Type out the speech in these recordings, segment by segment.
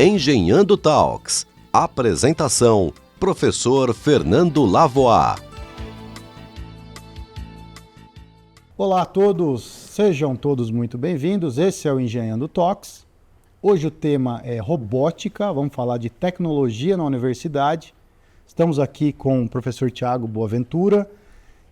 Engenhando Talks. Apresentação: Professor Fernando Lavoie. Olá a todos, sejam todos muito bem-vindos. Esse é o Engenhando Talks. Hoje o tema é robótica, vamos falar de tecnologia na universidade. Estamos aqui com o professor Tiago Boaventura,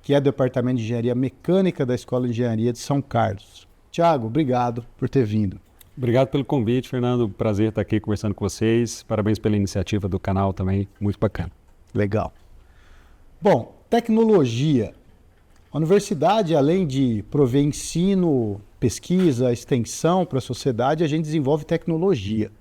que é do Departamento de Engenharia Mecânica da Escola de Engenharia de São Carlos. Tiago, obrigado por ter vindo. Obrigado pelo convite, Fernando. Prazer estar aqui conversando com vocês. Parabéns pela iniciativa do canal também, muito bacana. Legal. Bom, tecnologia. A universidade, além de prover ensino, pesquisa, extensão para a sociedade, a gente desenvolve tecnologia.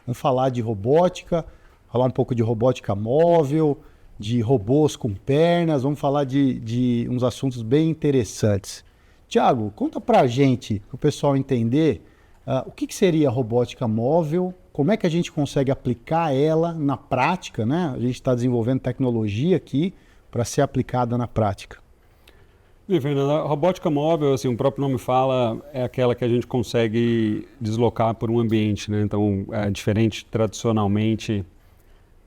Vamos falar de robótica, falar um pouco de robótica móvel, de robôs com pernas, vamos falar de uns assuntos bem interessantes. Tiago, conta para a gente, para o pessoal entender, o que seria robótica móvel, como é que a gente consegue aplicar ela na prática, né? A gente está desenvolvendo tecnologia aqui para ser aplicada na prática. Bem, Fernando, a robótica móvel, assim, o próprio nome fala, é aquela que a gente consegue deslocar por um ambiente, né? Então, é diferente tradicionalmente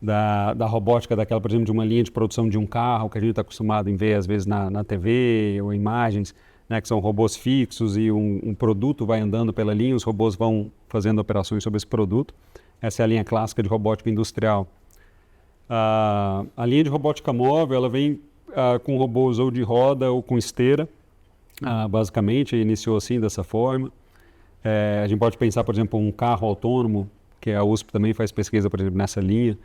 da robótica daquela, por exemplo, de uma linha de produção de um carro, que a gente está acostumado em ver, às vezes, na TV ou imagens, né, que são robôs fixos e um produto vai andando pela linha, os robôs vão fazendo operações sobre esse produto. Essa é a linha clássica de robótica industrial. A linha de robótica móvel, ela vem com robôs ou de roda ou com esteira, basicamente, iniciou assim, dessa forma. A gente pode pensar, por exemplo, um carro autônomo, que a USP também faz pesquisa, por exemplo, nessa linha,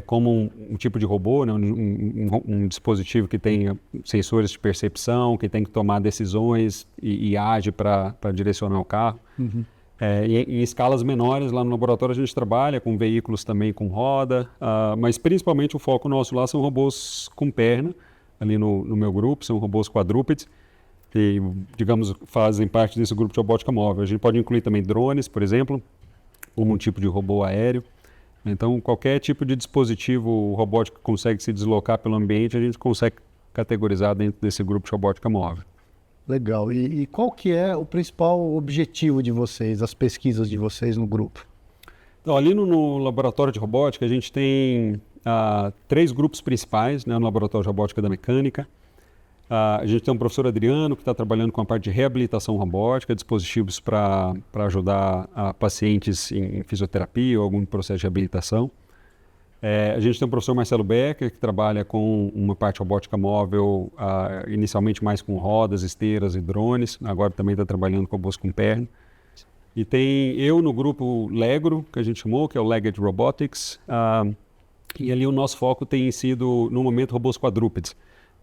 como um tipo de robô, né? um dispositivo que tem sensores de percepção, que tem que tomar decisões e age para direcionar o carro. Uhum. Em escalas menores, lá no laboratório a gente trabalha com veículos também com roda, mas principalmente o foco nosso lá são robôs com perna, ali no meu grupo, são robôs quadrúpedes, que, digamos, fazem parte desse grupo de robótica móvel. A gente pode incluir também drones, por exemplo, como um tipo de robô aéreo. Então, qualquer tipo de dispositivo robótico que consegue se deslocar pelo ambiente, a gente consegue categorizar dentro desse grupo de robótica móvel. Legal. E qual que é o principal objetivo de vocês, as pesquisas de vocês no grupo? Então, ali no laboratório de robótica, a gente tem 3 grupos principais, né, no laboratório de robótica da mecânica. A gente tem um professor Adriano, que está trabalhando com a parte de reabilitação robótica, dispositivos para ajudar pacientes em fisioterapia ou algum processo de reabilitação. A gente tem o professor Marcelo Becker, que trabalha com uma parte robótica móvel, inicialmente mais com rodas, esteiras e drones, agora também está trabalhando com robôs com perna. E tem eu no grupo Legro, que a gente chamou, que é o Legged Robotics, e ali o nosso foco tem sido, no momento, robôs quadrúpedes.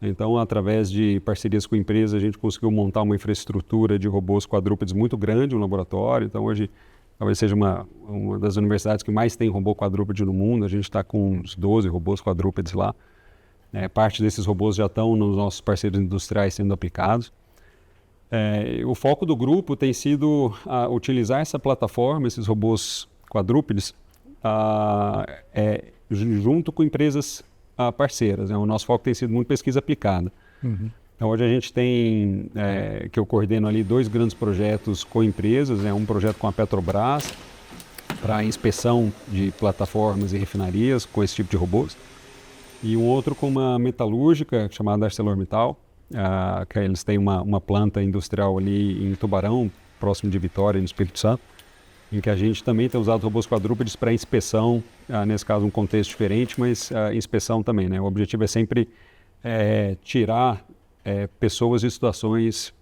Então, através de parcerias com empresas, a gente conseguiu montar uma infraestrutura de robôs quadrúpedes muito grande no laboratório. Então, hoje, talvez seja uma das universidades que mais tem robô quadrúpede no mundo. A gente está com uns 12 robôs quadrúpedes lá. Parte desses robôs já estão nos nossos parceiros industriais sendo aplicados. O foco do grupo tem sido utilizar essa plataforma, esses robôs quadrúpedes, junto com empresas parceiras, né? O nosso foco tem sido muito pesquisa aplicada. Uhum. Então, hoje a gente tem, que eu coordeno ali, 2 grandes projetos com empresas, né? Um projeto com a Petrobras para inspeção de plataformas e refinarias com esse tipo de robôs, e um outro com uma metalúrgica chamada ArcelorMittal, que eles têm uma planta industrial ali em Tubarão, próximo de Vitória, no Espírito Santo, em que a gente também tem usado robôs quadrúpedes para inspeção, nesse caso um contexto diferente, mas inspeção também, né? O objetivo é sempre tirar pessoas de situações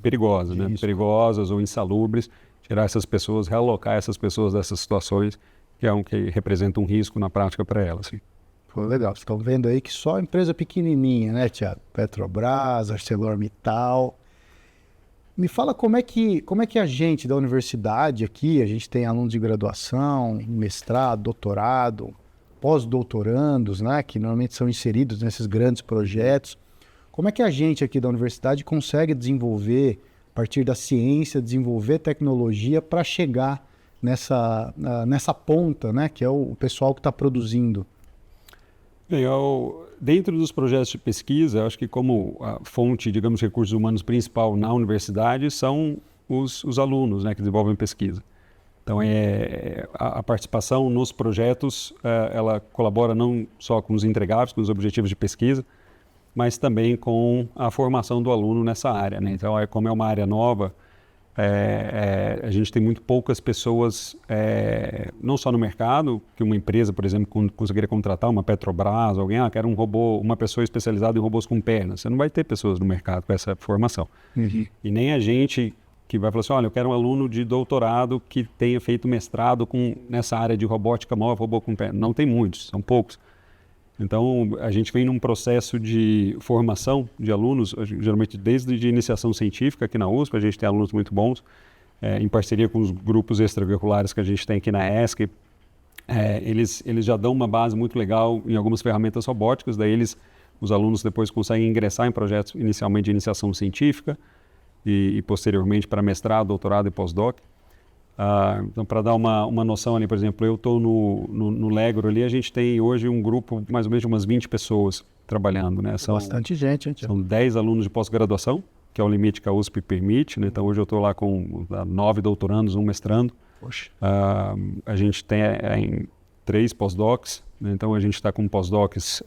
perigosas, né? Perigosas ou insalubres, tirar essas pessoas, realocar essas pessoas dessas situações, que representa um risco na prática para elas. Assim. Pô, legal, vocês estão vendo aí que só empresa pequenininha, né, Tiago? Petrobras, ArcelorMittal. Me fala como é que a gente da universidade aqui, a gente tem alunos de graduação, mestrado, doutorado, pós-doutorandos, né, que normalmente são inseridos nesses grandes projetos. Como é que a gente aqui da universidade consegue desenvolver, a partir da ciência, desenvolver tecnologia para chegar nessa ponta, né, que é o pessoal que está produzindo? Bem, dentro dos projetos de pesquisa, acho que como a fonte, digamos, de recursos humanos principal na universidade são os alunos, né, que desenvolvem pesquisa. Então, a participação nos projetos, ela colabora não só com os entregáveis, com os objetivos de pesquisa, mas também com a formação do aluno nessa área, né? Então, como é uma área nova, a gente tem muito poucas pessoas, não só no mercado, que uma empresa, por exemplo, conseguiria contratar uma Petrobras, alguém, quer um robô, uma pessoa especializada em robôs com pernas. Você não vai ter pessoas no mercado com essa formação. Uhum. E nem a gente que vai falar assim, olha, eu quero um aluno de doutorado que tenha feito mestrado nessa área de robótica móvel, robô com pernas. Não tem muitos, são poucos. Então, a gente vem num processo de formação de alunos, geralmente desde a iniciação científica aqui na USP, a gente tem alunos muito bons, em parceria com os grupos extracurriculares que a gente tem aqui na ESC. Eles já dão uma base muito legal em algumas ferramentas robóticas, daí os alunos depois conseguem ingressar em projetos inicialmente de iniciação científica e posteriormente para mestrado, doutorado e pós-doc. Então, para dar uma noção ali, por exemplo, eu estou no Legro ali, a gente tem hoje um grupo mais ou menos de umas 20 pessoas trabalhando, né? Bastante gente, hein, Tiago? São 10 alunos de pós-graduação, que é o limite que a USP permite, né? Então, hoje eu estou lá com 9 doutorandos, um mestrando. Poxa. A gente tem 3 pós-docs, né? Então a gente está com pós-docs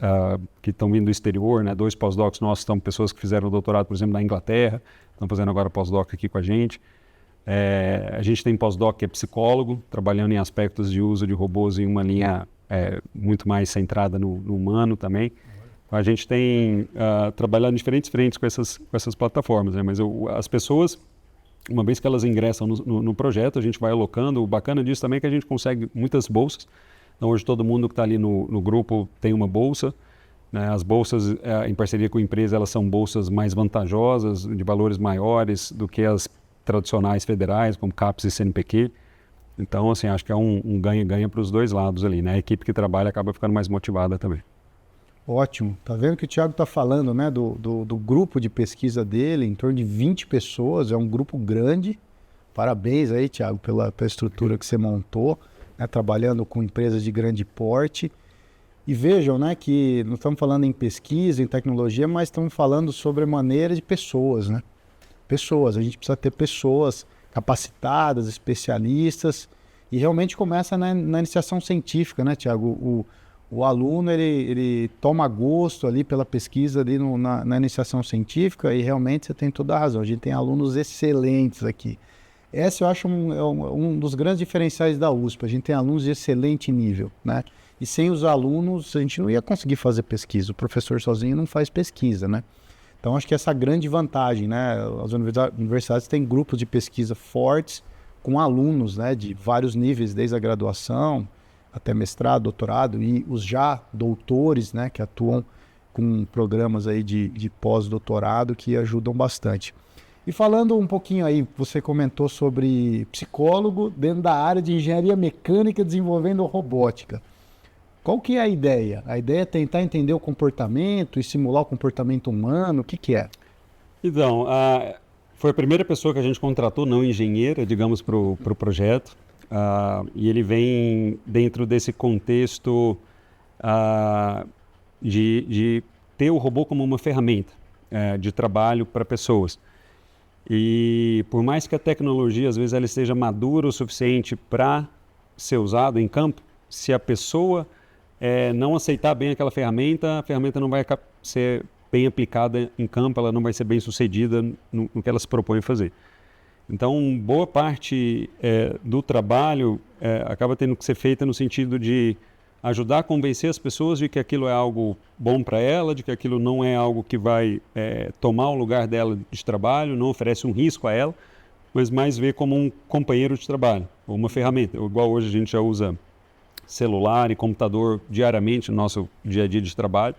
que estão vindo do exterior, né? 2 pós-docs nossos são pessoas que fizeram doutorado, por exemplo, na Inglaterra, estão fazendo agora pós-doc aqui com a gente. A gente tem pós-doc que é psicólogo, trabalhando em aspectos de uso de robôs em uma linha muito mais centrada no humano também. A gente tem trabalhado em diferentes frentes com essas plataformas, né? Mas as pessoas, uma vez que elas ingressam no projeto, a gente vai alocando. O bacana disso também é que a gente consegue muitas bolsas. Então, hoje todo mundo que está ali no grupo tem uma bolsa, né? As bolsas, em parceria com a empresa, elas são bolsas mais vantajosas, de valores maiores do que as tradicionais federais, como CAPES e CNPq. Então, assim, acho que é um ganha-ganha para os dois lados ali, né? A equipe que trabalha acaba ficando mais motivada também. Ótimo. Tá vendo que o Tiago está falando, né, do grupo de pesquisa dele, em torno de 20 pessoas, é um grupo grande. Parabéns aí, Tiago, pela estrutura que você montou, né, trabalhando com empresas de grande porte. E vejam, né, que não estamos falando em pesquisa, em tecnologia, mas estamos falando sobre a maneira de pessoas, né? Pessoas, a gente precisa ter pessoas capacitadas, especialistas, e realmente começa na iniciação científica, né, Tiago? O aluno, ele toma gosto ali pela pesquisa ali na iniciação científica, e realmente você tem toda a razão, a gente tem alunos excelentes aqui. Esse eu acho um dos grandes diferenciais da USP, a gente tem alunos de excelente nível, né? E sem os alunos a gente não ia conseguir fazer pesquisa, o professor sozinho não faz pesquisa, né? Então, acho que essa grande vantagem, né? As universidades têm grupos de pesquisa fortes com alunos, né, de vários níveis, desde a graduação até mestrado, doutorado, e os já doutores, né, que atuam com programas aí de pós-doutorado que ajudam bastante. E falando um pouquinho aí, você comentou sobre psicólogo dentro da área de engenharia mecânica desenvolvendo robótica. Qual que é a ideia? A ideia é tentar entender o comportamento e simular o comportamento humano? O que é? Então, foi a primeira pessoa que a gente contratou, não engenheira, digamos, para o projeto. E ele vem dentro desse contexto de ter o robô como uma ferramenta de trabalho para pessoas. E por mais que a tecnologia, às vezes, ela esteja madura o suficiente para ser usada em campo, se a pessoa não aceitar bem aquela ferramenta, a ferramenta não vai ser bem aplicada em campo, ela não vai ser bem sucedida no que ela se propõe a fazer. Então, boa parte do trabalho acaba tendo que ser feita no sentido de ajudar a convencer as pessoas de que aquilo é algo bom para ela, de que aquilo não é algo que vai tomar o lugar dela de trabalho, não oferece um risco a ela, mas mais ver como um companheiro de trabalho, ou uma ferramenta. Igual hoje a gente já usa celular e computador diariamente no nosso dia a dia de trabalho,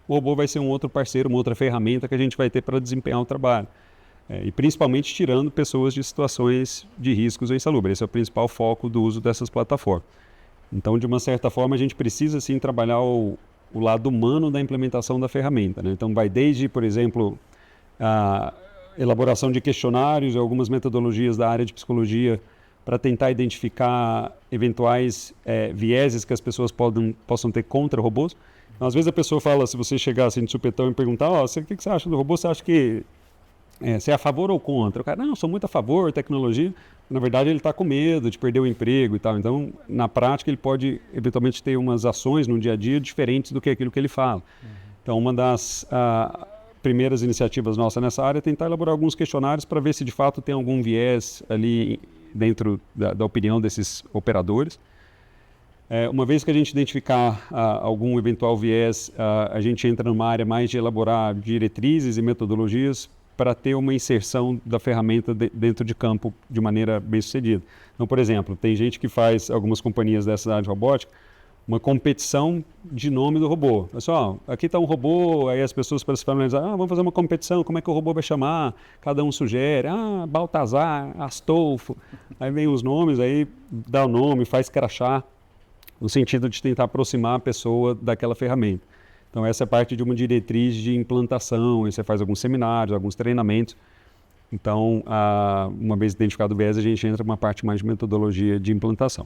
o robô vai ser um outro parceiro, uma outra ferramenta que a gente vai ter para desempenhar o trabalho. E principalmente tirando pessoas de situações de riscos ou insalubres. Esse é o principal foco do uso dessas plataformas. Então, de uma certa forma, a gente precisa sim trabalhar o lado humano da implementação da ferramenta, né? Então, vai desde, por exemplo, a elaboração de questionários e algumas metodologias da área de psicologia para tentar identificar eventuais vieses que as pessoas possam ter contra robôs. Então, às vezes a pessoa fala, se você chegar assim de supetão e perguntar, o que você acha do robô? Você acha que Você é a favor ou contra? O cara, não, sou muito a favor, tecnologia. Na verdade, ele está com medo de perder o emprego e tal. Então, na prática, ele pode eventualmente ter umas ações no dia a dia diferentes do que aquilo que ele fala. Então, uma das primeiras iniciativas nossas nessa área é tentar elaborar alguns questionários para ver se de fato tem algum viés ali dentro da opinião desses operadores. Uma vez que a gente identificar algum eventual viés, a gente entra numa área mais de elaborar diretrizes e metodologias para ter uma inserção da ferramenta dentro de campo de maneira bem sucedida. Então, por exemplo, tem gente que faz, algumas companhias dessa área de robótica, uma competição de nome do robô. Pessoal, aqui está um robô, aí as pessoas para se familiarizar, vamos fazer uma competição, como é que o robô vai chamar? Cada um sugere, Baltazar, Astolfo, aí vem os nomes, aí dá o nome, faz crachá, no sentido de tentar aproximar a pessoa daquela ferramenta. Então, essa é parte de uma diretriz de implantação, aí você faz alguns seminários, alguns treinamentos. Então, uma vez identificado o viés, a gente entra numa parte mais de metodologia de implantação.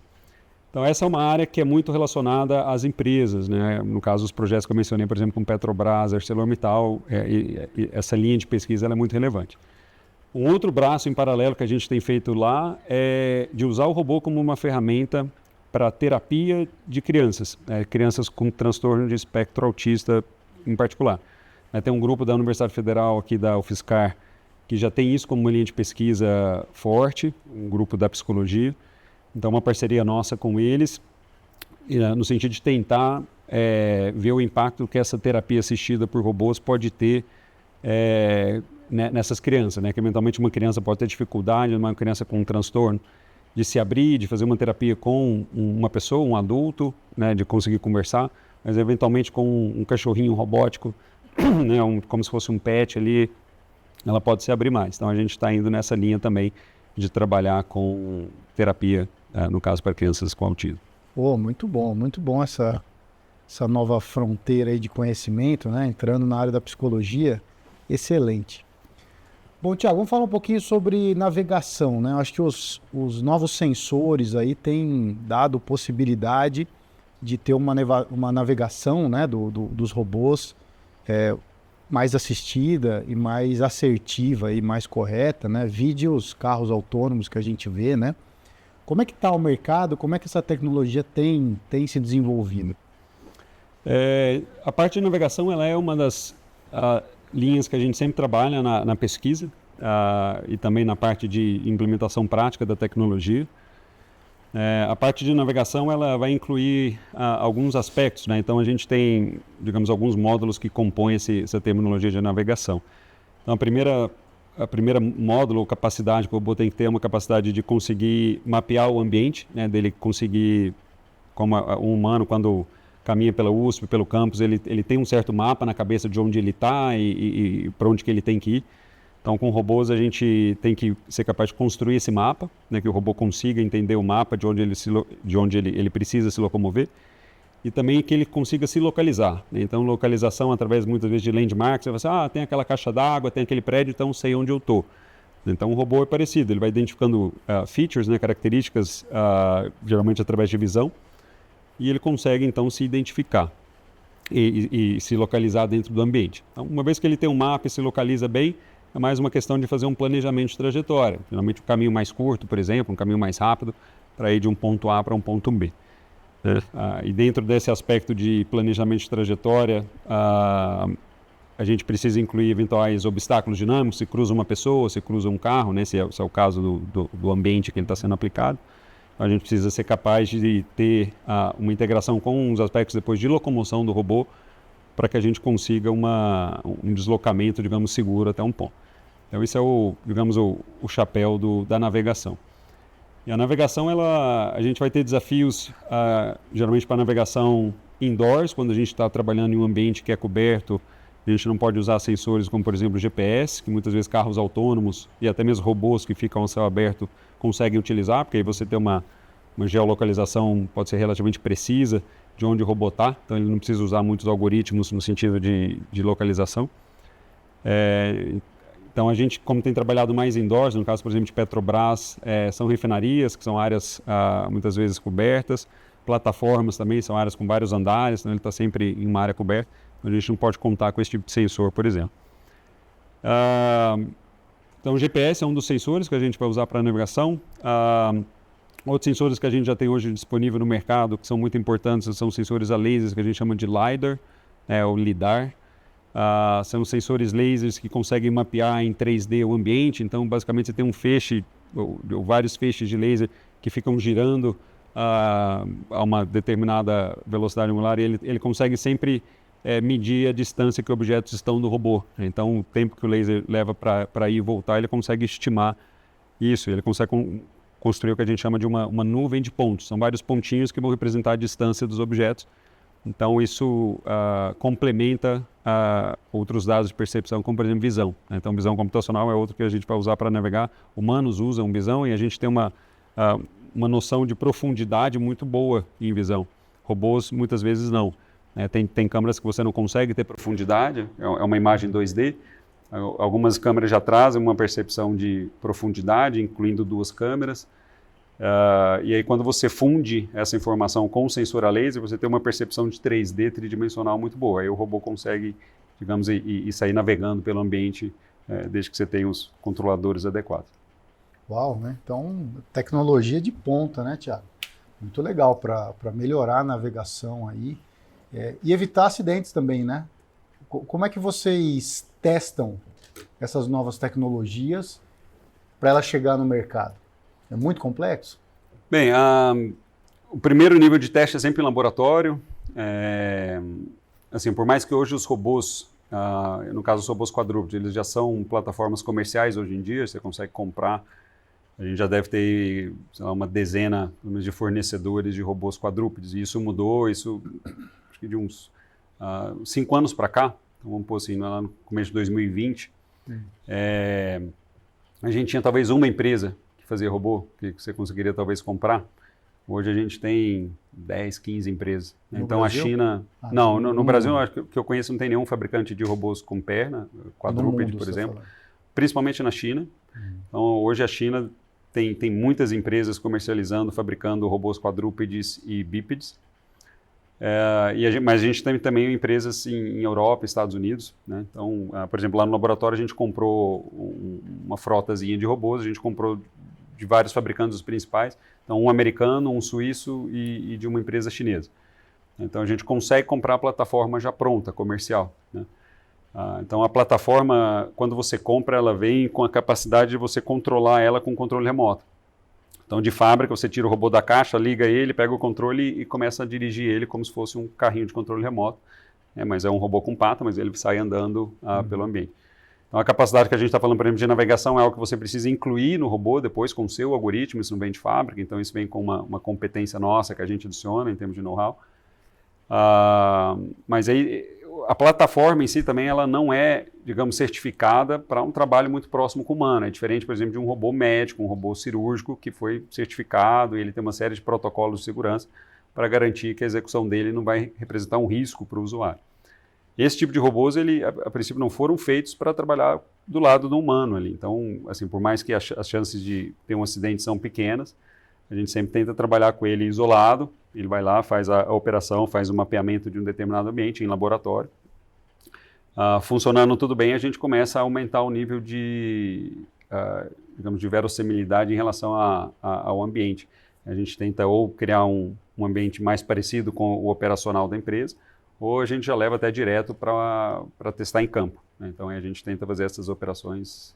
Então, essa é uma área que é muito relacionada às empresas, né? No caso, os projetos que eu mencionei, por exemplo, com Petrobras, ArcelorMittal, essa linha de pesquisa ela é muito relevante. Um outro braço em paralelo que a gente tem feito lá é de usar o robô como uma ferramenta para terapia de crianças, crianças com transtorno de espectro autista em particular. Tem um grupo da Universidade Federal aqui da UFSCar que já tem isso como uma linha de pesquisa forte, um grupo da psicologia. Então, uma parceria nossa com eles, no sentido de tentar ver o impacto que essa terapia assistida por robôs pode ter nessas crianças, né? Que eventualmente uma criança pode ter dificuldade, uma criança com um transtorno, de se abrir, de fazer uma terapia com uma pessoa, um adulto, né, de conseguir conversar, mas eventualmente com um cachorrinho robótico, né, como se fosse um pet ali, ela pode se abrir mais. Então a gente está indo nessa linha também de trabalhar com terapia, no caso para crianças com autismo. Muito bom essa nova fronteira aí de conhecimento, né, entrando na área da psicologia, excelente. Bom, Thiago, vamos falar um pouquinho sobre navegação, né? Eu acho que os novos sensores aí têm dado possibilidade de ter uma navegação, né, dos robôs mais assistida e mais assertiva e mais correta, né? Vide os carros autônomos que a gente vê, né? Como é que está o mercado? Como é que essa tecnologia tem se desenvolvido? A parte de navegação ela é uma das linhas que a gente sempre trabalha na pesquisa e também na parte de implementação prática da tecnologia. A parte de navegação ela vai incluir alguns aspectos, né? Então a gente tem, digamos, alguns módulos que compõem essa terminologia de navegação. Então a primeira módulo ou capacidade que o robô tem que ter é uma capacidade de conseguir mapear o ambiente, né? Dele conseguir, como um humano quando caminha pela USP, pelo campus, ele tem um certo mapa na cabeça de onde ele está e para onde que ele tem que ir. Então, com robôs, a gente tem que ser capaz de construir esse mapa, né, que o robô consiga entender o mapa de onde ele precisa se locomover e também que ele consiga se localizar, né? Então, localização através, muitas vezes, de landmarks. Você vai assim, tem aquela caixa d'água, tem aquele prédio, então sei onde eu estou. Então, o robô é parecido, ele vai identificando features, né, características, geralmente através de visão, e ele consegue, então, se identificar e se localizar dentro do ambiente. Então, uma vez que ele tem um mapa e se localiza bem, é mais uma questão de fazer um planejamento de trajetória. Finalmente, um caminho mais curto, por exemplo, um caminho mais rápido, para ir de um ponto A para um ponto B. E dentro desse aspecto de planejamento de trajetória, a gente precisa incluir eventuais obstáculos dinâmicos, se cruza uma pessoa, se cruza um carro, né, se é o caso do ambiente que ele está sendo aplicado. A gente precisa ser capaz de ter uma integração com os aspectos depois de locomoção do robô para que a gente consiga um deslocamento, digamos, seguro até um ponto. Então, isso é o chapéu da navegação. E a navegação, a gente vai ter desafios, geralmente para navegação indoors, quando a gente está trabalhando em um ambiente que é coberto, a gente não pode usar sensores como, por exemplo, o GPS, que muitas vezes carros autônomos e até mesmo robôs que ficam ao céu aberto conseguem utilizar, porque aí você tem uma geolocalização, pode ser relativamente precisa, de onde o robô está, então ele não precisa usar muitos algoritmos no sentido de localização. Então a gente, como tem trabalhado mais indoors, no caso, por exemplo, de Petrobras, são refinarias, que são áreas muitas vezes cobertas, plataformas também, são áreas com vários andares, então ele está sempre em uma área coberta, então a gente não pode contar com esse tipo de sensor, por exemplo. Então, o GPS é um dos sensores que a gente vai usar para navegação. Outros sensores que a gente já tem hoje disponível no mercado, que são muito importantes, são sensores a lasers que a gente chama de LiDAR, ou LiDAR. São sensores lasers que conseguem mapear em 3D o ambiente. Então, basicamente, você tem um feixe, ou vários feixes de laser que ficam girando a uma determinada velocidade angular, e ele consegue sempre medir a distância que objetos estão do robô. Então, o tempo que o laser leva para ir e voltar, ele consegue estimar isso. Ele consegue construir o que a gente chama de uma nuvem de pontos. São vários pontinhos que vão representar a distância dos objetos. Então, isso complementa outros dados de percepção, como, por exemplo, visão. Então, visão computacional é outro que a gente vai usar para navegar. Humanos usam visão e a gente tem uma noção de profundidade muito boa em visão. Robôs, muitas vezes, não. Tem câmeras que você não consegue ter profundidade, é uma imagem 2D. Algumas câmeras já trazem uma percepção de profundidade, incluindo 2 câmeras. E aí, quando você funde essa informação com o sensor a laser, você tem uma percepção de 3D tridimensional muito boa. Aí o robô consegue, digamos, ir sair navegando pelo ambiente, desde que você tenha os controladores adequados. Uau, né? Então, tecnologia de ponta, né, Thiago? Muito legal para melhorar a navegação aí. E evitar acidentes também, né? Como é que vocês testam essas novas tecnologias para ela chegar no mercado? É muito complexo? Bem, o primeiro nível de teste é sempre em laboratório. Assim, por mais que hoje os robôs, no caso os robôs quadrúpedes, eles já são plataformas comerciais hoje em dia, você consegue comprar. A gente já deve ter, sei lá, uma dezena de fornecedores de robôs quadrúpedes, e isso mudou, acho que de uns 5 anos para cá, então vamos pôr assim, lá no começo de 2020, a gente tinha talvez uma empresa que fazia robô, que você conseguiria talvez comprar. Hoje a gente tem 10, 15 empresas. Então Brasil? A China... não, no Brasil, acho que eu conheço, não tem nenhum fabricante de robôs com perna, quadrúpede, por exemplo. Principalmente na China. Então hoje a China tem muitas empresas comercializando, fabricando robôs quadrúpedes e bípedes. Mas a gente tem também empresas em Europa, Estados Unidos, né? Então, por exemplo, lá no laboratório a gente comprou uma frotazinha de robôs, a gente comprou de vários fabricantes, os principais, então um americano, um suíço e de uma empresa chinesa. Então a gente consegue comprar a plataforma já pronta, comercial, né? Então a plataforma, quando você compra, ela vem com a capacidade de você controlar ela com controle remoto. Então, de fábrica, você tira o robô da caixa, liga ele, pega o controle e começa a dirigir ele como se fosse um carrinho de controle remoto. Mas é um robô com pata, mas ele sai andando pelo ambiente. Então, a capacidade que a gente está falando, por exemplo, de navegação é algo que você precisa incluir no robô depois com o seu algoritmo, isso não vem de fábrica, então isso vem com uma competência nossa que a gente adiciona em termos de know-how. Mas aí, a plataforma em si também, ela não é, digamos, certificada para um trabalho muito próximo com o humano. É diferente, por exemplo, de um robô médico, um robô cirúrgico que foi certificado e ele tem uma série de protocolos de segurança para garantir que a execução dele não vai representar um risco para o usuário. Esse tipo de robôs, a princípio, não foram feitos para trabalhar do lado do humano ali. Então, assim, por mais que as chances de ter um acidente são pequenas, a gente sempre tenta trabalhar com ele isolado. Ele vai lá, faz a operação, faz o mapeamento de um determinado ambiente em laboratório. Funcionando tudo bem, a gente começa a aumentar o nível digamos, de verossimilidade em relação ao ambiente. A gente tenta ou criar um ambiente mais parecido com o operacional da empresa, ou a gente já leva até direto para testar em campo, né? Então a gente tenta fazer essas operações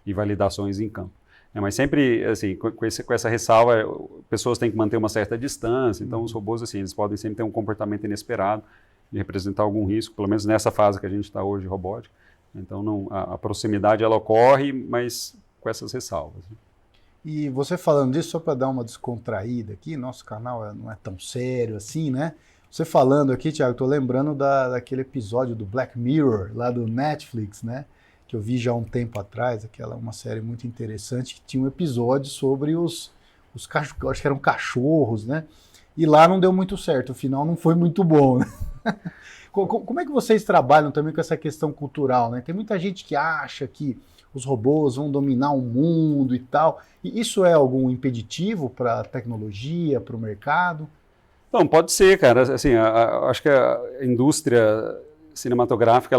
e validações em campo. Mas sempre, assim, com essa ressalva, pessoas têm que manter uma certa distância, então os robôs, assim, eles podem sempre ter um comportamento inesperado de representar algum risco, pelo menos nessa fase que a gente está hoje, robótica. Então, a proximidade, ela ocorre, mas com essas ressalvas. E você falando disso, só para dar uma descontraída aqui, nosso canal não é tão sério assim, né? Você falando aqui, Thiago, estou lembrando daquele episódio do Black Mirror, lá do Netflix, né? Que eu vi já há um tempo atrás, uma série muito interessante, que tinha um episódio sobre os cachorros, acho que eram cachorros, né? E lá não deu muito certo, o final não foi muito bom, né? Como é que vocês trabalham também com essa questão cultural, né? Tem muita gente que acha que os robôs vão dominar o mundo e tal. E isso é algum impeditivo para a tecnologia, para o mercado? Não, pode ser, cara. Assim, acho que a indústria cinematográfica,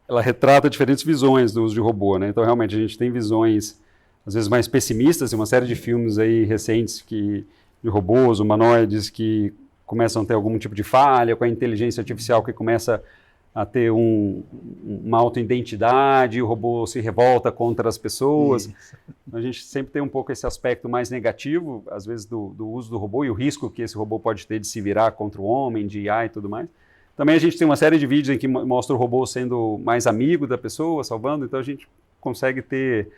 ela retrata diferentes visões do uso de robô, né? Então, realmente, a gente tem visões, às vezes, mais pessimistas, uma série de filmes aí recentes de robôs, humanoides, que começam a ter algum tipo de falha, com a inteligência artificial que começa a ter uma autoidentidade, o robô se revolta contra as pessoas. Isso. A gente sempre tem um pouco esse aspecto mais negativo, às vezes, do uso do robô e o risco que esse robô pode ter de se virar contra o homem, de IA e tudo mais. Também a gente tem uma série de vídeos em que mostra o robô sendo mais amigo da pessoa, salvando, então a gente consegue ter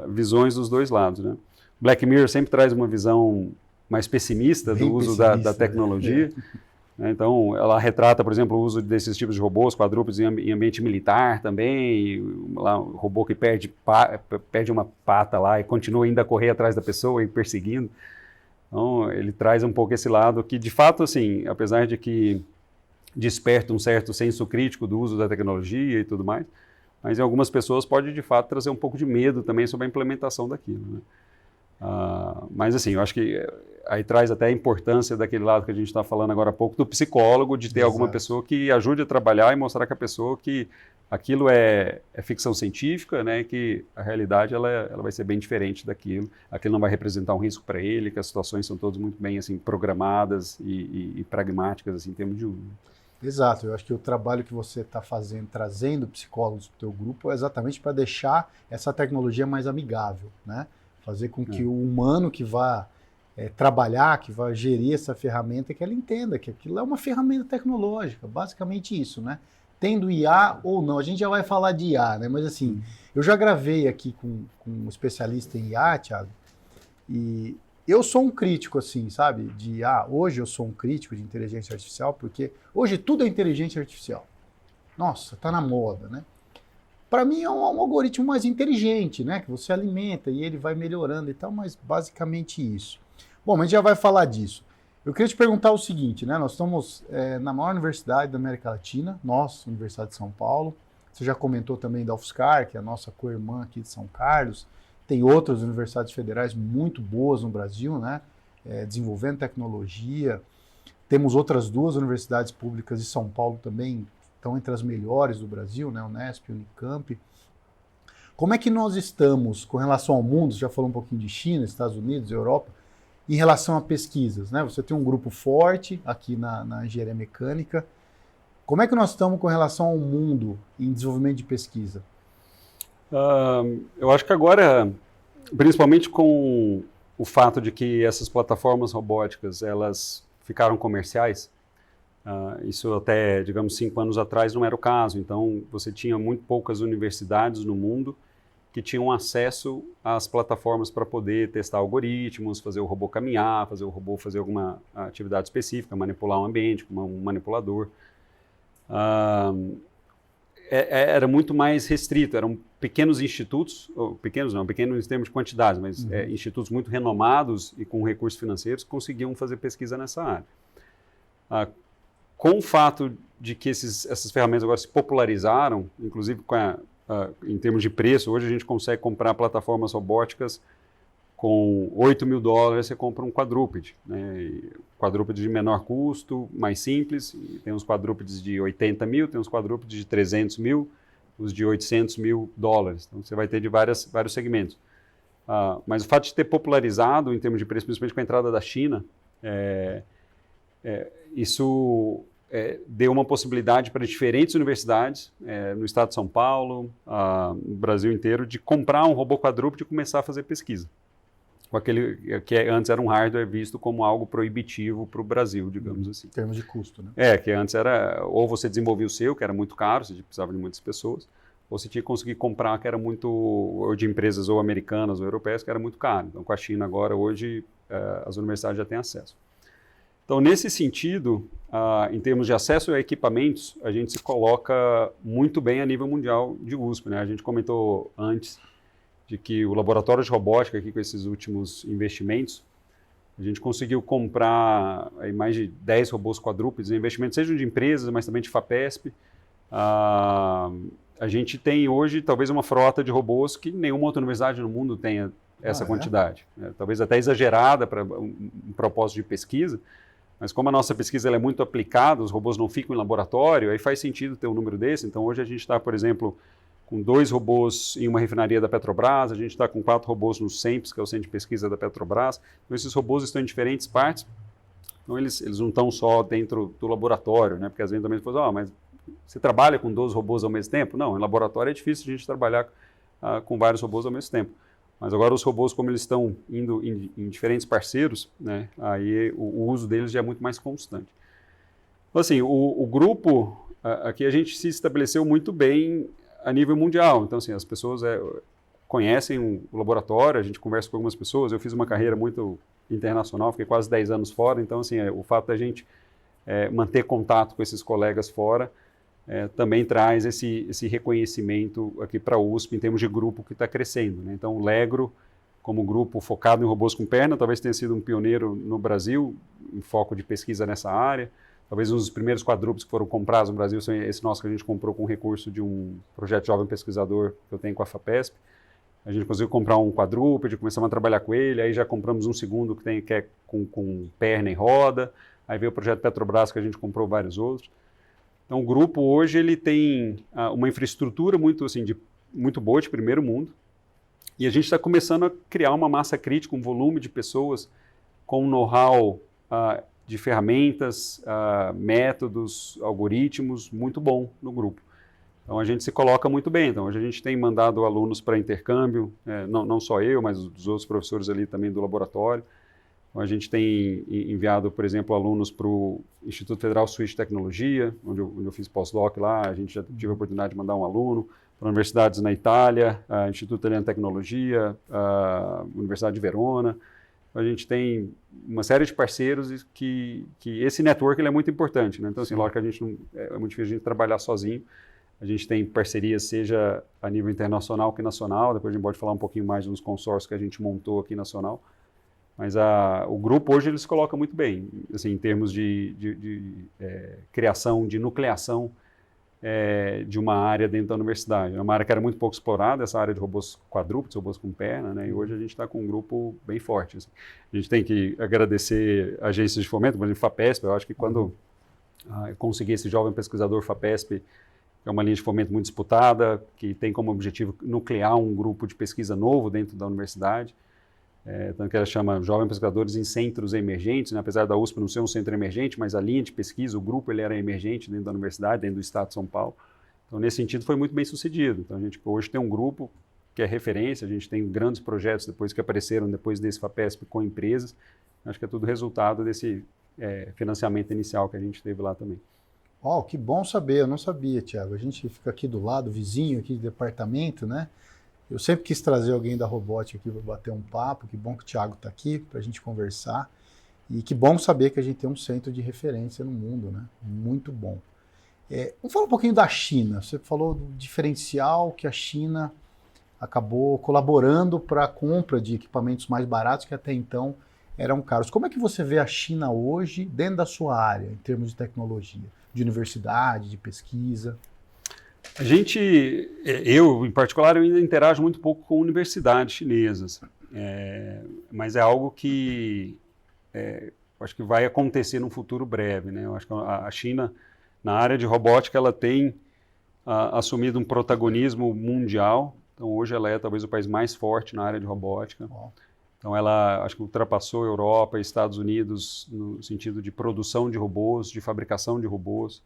visões dos dois lados, né? Black Mirror sempre traz uma visão mais pessimista do uso da tecnologia. Então, ela retrata, por exemplo, o uso desses tipos de robôs, quadrúpedes em ambiente militar também, lá, o robô que perde uma pata lá e continua ainda a correr atrás da pessoa e perseguindo. Então, ele traz um pouco esse lado que, de fato, assim, apesar de que desperta um certo senso crítico do uso da tecnologia e tudo mais, mas em algumas pessoas pode, de fato, trazer um pouco de medo também sobre a implementação daquilo, né? Mas assim, eu acho que aí traz até a importância daquele lado que a gente está falando agora há pouco, do psicólogo, de ter alguma pessoa que ajude a trabalhar e mostrar que a pessoa que aquilo é ficção científica, né, que a realidade ela vai ser bem diferente daquilo, aquilo não vai representar um risco para ele, que as situações são todas muito bem assim, programadas e pragmáticas assim, em termos de uso. Exato, eu acho que o trabalho que você está fazendo, trazendo psicólogos para o teu grupo, é exatamente para deixar essa tecnologia mais amigável, né? Fazer com que o humano que vai trabalhar, que vai gerir essa ferramenta, que ela entenda que aquilo é uma ferramenta tecnológica, basicamente isso, né? Tendo IA ou não, a gente já vai falar de IA, né? Mas assim, eu já gravei aqui com um especialista em IA, Thiago, e eu sou um crítico, assim, sabe? De IA, hoje eu sou um crítico de inteligência artificial, porque hoje tudo é inteligência artificial. Nossa, tá na moda, né? Para mim é um algoritmo mais inteligente, né? Que você alimenta e ele vai melhorando e tal, mas basicamente isso. Bom, mas a gente já vai falar disso. Eu queria te perguntar o seguinte, né? Nós estamos na maior universidade da América Latina, nossa, Universidade de São Paulo. Você já comentou também da UFSCar, que é a nossa co-irmã aqui de São Carlos. Tem outras universidades federais muito boas no Brasil, né? Desenvolvendo tecnologia. Temos outras duas universidades públicas de São Paulo também, estão entre as melhores do Brasil, né? Unesp e Unicamp. Como é que nós estamos com relação ao mundo? Você já falou um pouquinho de China, Estados Unidos, Europa, em relação a pesquisas, né? Você tem um grupo forte aqui na engenharia mecânica. Como é que nós estamos com relação ao mundo em desenvolvimento de pesquisa? Eu acho que agora, principalmente com o fato de que essas plataformas robóticas elas ficaram comerciais, isso até, digamos, 5 anos atrás não era o caso. Então, você tinha muito poucas universidades no mundo que tinham acesso às plataformas para poder testar algoritmos, fazer o robô caminhar, fazer o robô fazer alguma atividade específica, manipular um ambiente como um manipulador. Era muito mais restrito, eram pequenos institutos, pequenos em termos de quantidade, mas institutos muito renomados e com recursos financeiros que conseguiam fazer pesquisa nessa área. Com o fato de que essas ferramentas agora se popularizaram, inclusive em termos de preço, hoje a gente consegue comprar plataformas robóticas com $8.000, você compra um quadrúpede, né? Quadrúpede de menor custo, mais simples, e tem uns quadrúpedes de 80 mil, tem uns quadrúpedes de 300 mil, os de $800.000. Então você vai ter de vários segmentos. Mas o fato de ter popularizado em termos de preço, principalmente com a entrada da China, isso deu uma possibilidade para diferentes universidades no estado de São Paulo, no Brasil inteiro, de comprar um robô quadrúpede e começar a fazer pesquisa. Com aquele que antes era um hardware visto como algo proibitivo para o Brasil, digamos assim. Em termos de custo, né? Que antes era, ou você desenvolvia o seu, que era muito caro, você precisava de muitas pessoas, ou você tinha que conseguir comprar, que era muito, ou de empresas ou americanas ou europeias, que era muito caro. Então, com a China agora, hoje, as universidades já têm acesso. Então, nesse sentido, em termos de acesso a equipamentos, a gente se coloca muito bem a nível mundial de USP, né? A gente comentou antes de que o laboratório de robótica, aqui com esses últimos investimentos, a gente conseguiu comprar aí mais de 10 robôs quadrúpedes, investimentos sejam de empresas, mas também de FAPESP. A gente tem hoje talvez uma frota de robôs que nenhuma outra universidade no mundo tenha essa quantidade. Talvez até exagerada para um propósito de pesquisa, Mas como a nossa pesquisa ela é muito aplicada, os robôs não ficam em laboratório, aí faz sentido ter um número desse. Então hoje a gente está, por exemplo, com 2 robôs em uma refinaria da Petrobras, a gente está com 4 robôs no CEMPS, que é o Centro de Pesquisa da Petrobras. Então esses robôs estão em diferentes partes, então eles não estão só dentro do laboratório, né? Porque às vezes também falam, mas você trabalha com 12 robôs ao mesmo tempo? Não, em laboratório é difícil a gente trabalhar com vários robôs ao mesmo tempo. Mas agora os robôs, como eles estão indo em diferentes parceiros, né, aí o uso deles já é muito mais constante. Então, assim, o grupo, aqui a gente se estabeleceu muito bem a nível mundial. Então, assim, as pessoas conhecem o laboratório, a gente conversa com algumas pessoas. Eu fiz uma carreira muito internacional, fiquei quase 10 anos fora. Então, assim, o fato da gente manter contato com esses colegas fora também traz esse reconhecimento aqui para a USP em termos de grupo que está crescendo, né? Então, o Legro, como grupo focado em robôs com perna, talvez tenha sido um pioneiro no Brasil em foco de pesquisa nessa área. Talvez um dos primeiros quadrúpedes que foram comprados no Brasil são esse nosso que a gente comprou com recurso de um projeto Jovem Pesquisador que eu tenho com a FAPESP. A gente conseguiu comprar um quadrúpede, começamos a trabalhar com ele, aí já compramos um segundo que é com perna e roda, aí veio o projeto Petrobras que a gente comprou vários outros. Então, o grupo hoje ele tem uma infraestrutura muito boa, de primeiro mundo, e a gente está começando a criar uma massa crítica, um volume de pessoas com know-how de ferramentas, métodos, algoritmos muito bom no grupo. Então, a gente se coloca muito bem. Então, hoje a gente tem mandado alunos para intercâmbio, não só eu, mas os outros professores ali também do laboratório. A gente tem enviado, por exemplo, alunos para o Instituto Federal Suíço de Tecnologia, onde eu fiz pós-doc lá. A gente já tive a oportunidade de mandar um aluno para universidades na Itália, Instituto Italiano de Tecnologia, Universidade de Verona. A gente tem uma série de parceiros que esse network ele é muito importante, né? Então, assim, lógico que a gente é muito difícil a gente trabalhar sozinho. A gente tem parcerias, seja a nível internacional que nacional. Depois a gente pode falar um pouquinho mais dos consórcios que a gente montou aqui nacional. Mas o grupo hoje ele se coloca muito bem, assim, em termos de criação, de nucleação de uma área dentro da universidade. É uma área que era muito pouco explorada, essa área de robôs quadrúpedes, robôs com perna, né? E hoje a gente está com um grupo bem forte. Assim. A gente tem que agradecer agências de fomento, por exemplo, FAPESP. Eu acho que quando eu consegui esse jovem pesquisador FAPESP, é uma linha de fomento muito disputada, que tem como objetivo nuclear um grupo de pesquisa novo dentro da universidade. Tanto que ela chama Jovem Pesquisadores em Centros Emergentes, né? Apesar da USP não ser um centro emergente, mas a linha de pesquisa, o grupo, ele era emergente dentro da universidade, dentro do estado de São Paulo. Então, nesse sentido, foi muito bem sucedido. Então, a gente hoje tem um grupo que é referência, a gente tem grandes projetos depois que apareceram depois desse FAPESP com empresas. Acho que é tudo resultado desse financiamento inicial que a gente teve lá também. Que bom saber, eu não sabia, Thiago. A gente fica aqui do lado, vizinho aqui de departamento, né? Eu sempre quis trazer alguém da robótica aqui para bater um papo. Que bom que o Thiago está aqui para a gente conversar. E que bom saber que a gente tem um centro de referência no mundo, né? Muito bom. Vamos falar um pouquinho da China. Você falou do diferencial que a China acabou colaborando para a compra de equipamentos mais baratos que até então eram caros. Como é que você vê a China hoje dentro da sua área, em termos de tecnologia, de universidade, de pesquisa? Eu em particular, eu ainda interajo muito pouco com universidades chinesas, mas é algo que acho que vai acontecer num futuro breve, né? Eu acho que a China, na área de robótica, ela tem assumido um protagonismo mundial. Então, hoje ela é talvez o país mais forte na área de robótica. Então, ela acho que ultrapassou a Europa e Estados Unidos no sentido de produção de robôs, de fabricação de robôs.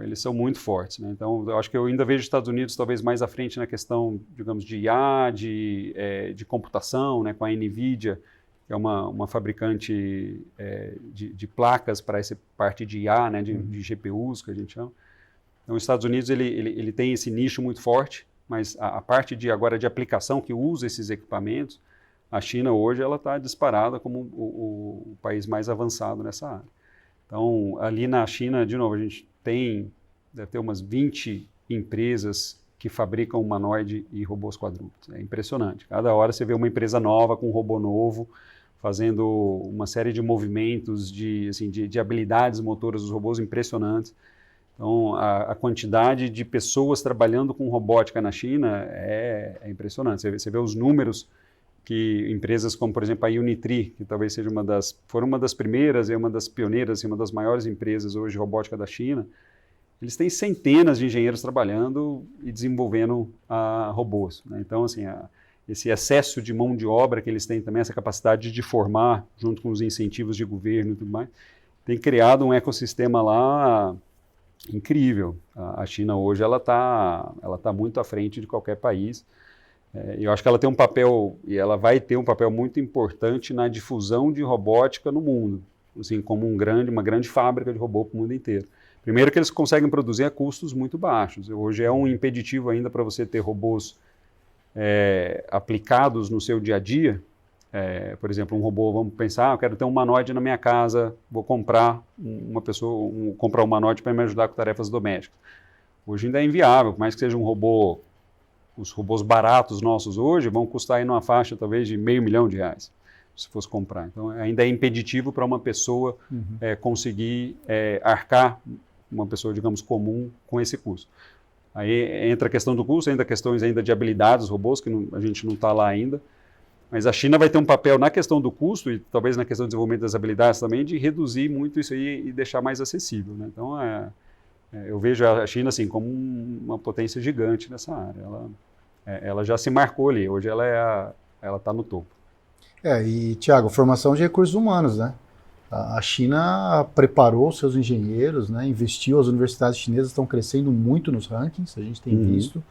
Eles são muito fortes, né? Então, eu acho que eu ainda vejo os Estados Unidos talvez mais à frente na questão, digamos, de IA, de computação, né? Com a NVIDIA, que é uma fabricante de placas para essa parte de IA, né? De GPUs, que a gente chama. Então, os Estados Unidos ele tem esse nicho muito forte, mas a parte agora de aplicação que usa esses equipamentos, a China hoje ela está disparada como o país mais avançado nessa área. Então, ali na China, de novo, a gente deve ter umas 20 empresas que fabricam humanoide e robôs quadrúpedes. É impressionante. Cada hora você vê uma empresa nova com um robô novo, fazendo uma série de movimentos, de habilidades motoras dos robôs impressionantes. Então, a quantidade de pessoas trabalhando com robótica na China é impressionante. Você vê os números que empresas como, por exemplo, a Unitree, que talvez seja foram uma das primeiras e uma das pioneiras, uma das maiores empresas hoje de robótica da China, eles têm centenas de engenheiros trabalhando e desenvolvendo robôs, né? Então, assim, esse excesso de mão de obra que eles têm também, essa capacidade de formar, junto com os incentivos de governo e tudo mais, tem criado um ecossistema lá incrível. A China hoje ela tá muito à frente de qualquer país. Eu acho que ela tem um papel, e ela vai ter um papel muito importante na difusão de robótica no mundo, assim, como uma grande fábrica de robô para o mundo inteiro. Primeiro que eles conseguem produzir a custos muito baixos. Hoje é um impeditivo ainda para você ter robôs aplicados no seu dia a dia. Por exemplo, um robô, vamos pensar, eu quero ter um humanoide na minha casa, vou comprar comprar um humanoide para me ajudar com tarefas domésticas. Hoje ainda é inviável, por mais que seja um robô. Os robôs baratos nossos hoje vão custar aí numa faixa talvez de R$500 mil, se fosse comprar. Então ainda é impeditivo para uma pessoa conseguir arcar, uma pessoa, digamos, comum, com esse custo. Aí entra a questão do custo, ainda questões ainda de habilidades dos robôs, que a gente não está lá ainda. Mas a China vai ter um papel na questão do custo e talvez na questão do desenvolvimento das habilidades também, de reduzir muito isso aí e deixar mais acessível, né? Então eu vejo a China assim como uma potência gigante nessa área. Ela já se marcou ali, hoje ela está no topo. E, Thiago, formação de recursos humanos, né? A China preparou seus engenheiros, né? Investiu, as universidades chinesas estão crescendo muito nos rankings, a gente tem visto.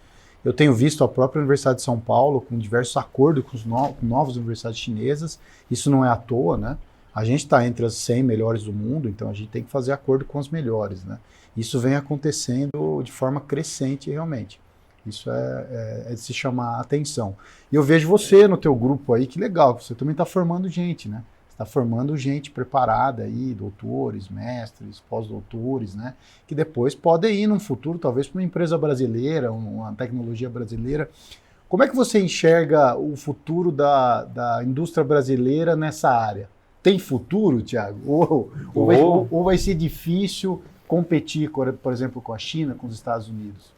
Eu tenho visto a própria Universidade de São Paulo com diversos acordos com novas universidades chinesas, isso não é à toa, né? A gente está entre as 100 melhores do mundo, então a gente tem que fazer acordo com as melhores, né? Isso vem acontecendo de forma crescente realmente. Isso é de se chamar a atenção. E eu vejo você no teu grupo aí, que legal, você também está formando gente, né? Está formando gente preparada aí, doutores, mestres, pós-doutores, né? Que depois podem ir num futuro, talvez, para uma empresa brasileira, uma tecnologia brasileira. Como é que você enxerga o futuro da indústria brasileira nessa área? Tem futuro, Thiago? Ou vai ser difícil competir, por exemplo, com a China, com os Estados Unidos?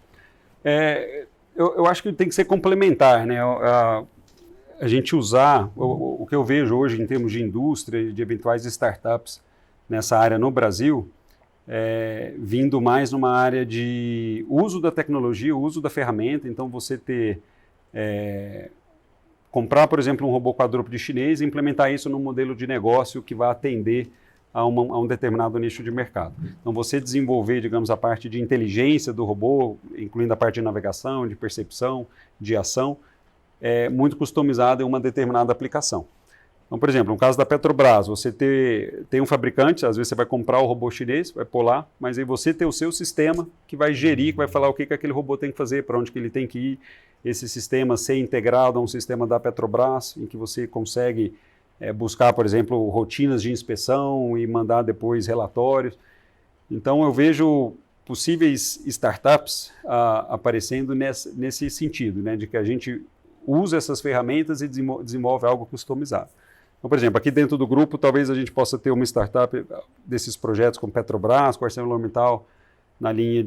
Eu acho que tem que ser complementar, né? A gente usar o que eu vejo hoje em termos de indústria, de eventuais startups nessa área no Brasil, vindo mais numa área de uso da tecnologia, uso da ferramenta. Então você comprar, por exemplo, um robô quadrúpede chinês e implementar isso num modelo de negócio que vai atender a um determinado nicho de mercado. Então você desenvolver, digamos, a parte de inteligência do robô, incluindo a parte de navegação, de percepção, de ação, muito customizado em uma determinada aplicação. Então, por exemplo, no caso da Petrobras, você tem um fabricante, às vezes você vai comprar o robô chinês, vai pôr lá, mas aí você tem o seu sistema que vai gerir, que vai falar o que aquele robô tem que fazer, para onde que ele tem que ir, esse sistema ser integrado a um sistema da Petrobras, em que você consegue buscar, por exemplo, rotinas de inspeção e mandar depois relatórios. Então, eu vejo possíveis startups aparecendo nesse sentido, né, de que a gente usa essas ferramentas e desenvolve algo customizado. Então, por exemplo, aqui dentro do grupo, talvez a gente possa ter uma startup desses projetos com Petrobras, com ArcelorMittal, na linha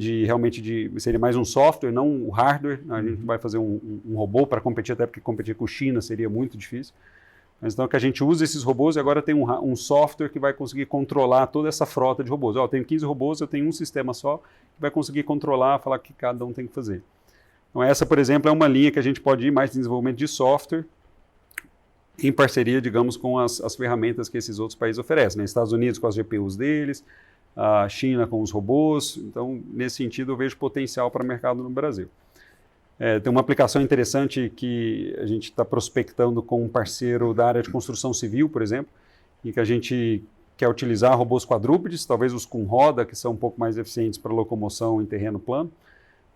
seria mais um software, não o hardware. A gente vai fazer um robô para competir, até porque competir com China seria muito difícil. Mas então que a gente usa esses robôs e agora tem um software que vai conseguir controlar toda essa frota de robôs. Eu tenho 15 robôs, eu tenho um sistema só, que vai conseguir controlar, falar o que cada um tem que fazer. Então essa, por exemplo, é uma linha que a gente pode ir mais de desenvolvimento de software, em parceria, digamos, com as ferramentas que esses outros países oferecem, né? Estados Unidos com as GPUs deles, a China com os robôs. Então, nesse sentido, eu vejo potencial para o mercado no Brasil. Tem uma aplicação interessante que a gente está prospectando com um parceiro da área de construção civil, por exemplo, em que a gente quer utilizar robôs quadrúpedes, talvez os com roda, que são um pouco mais eficientes para locomoção em terreno plano,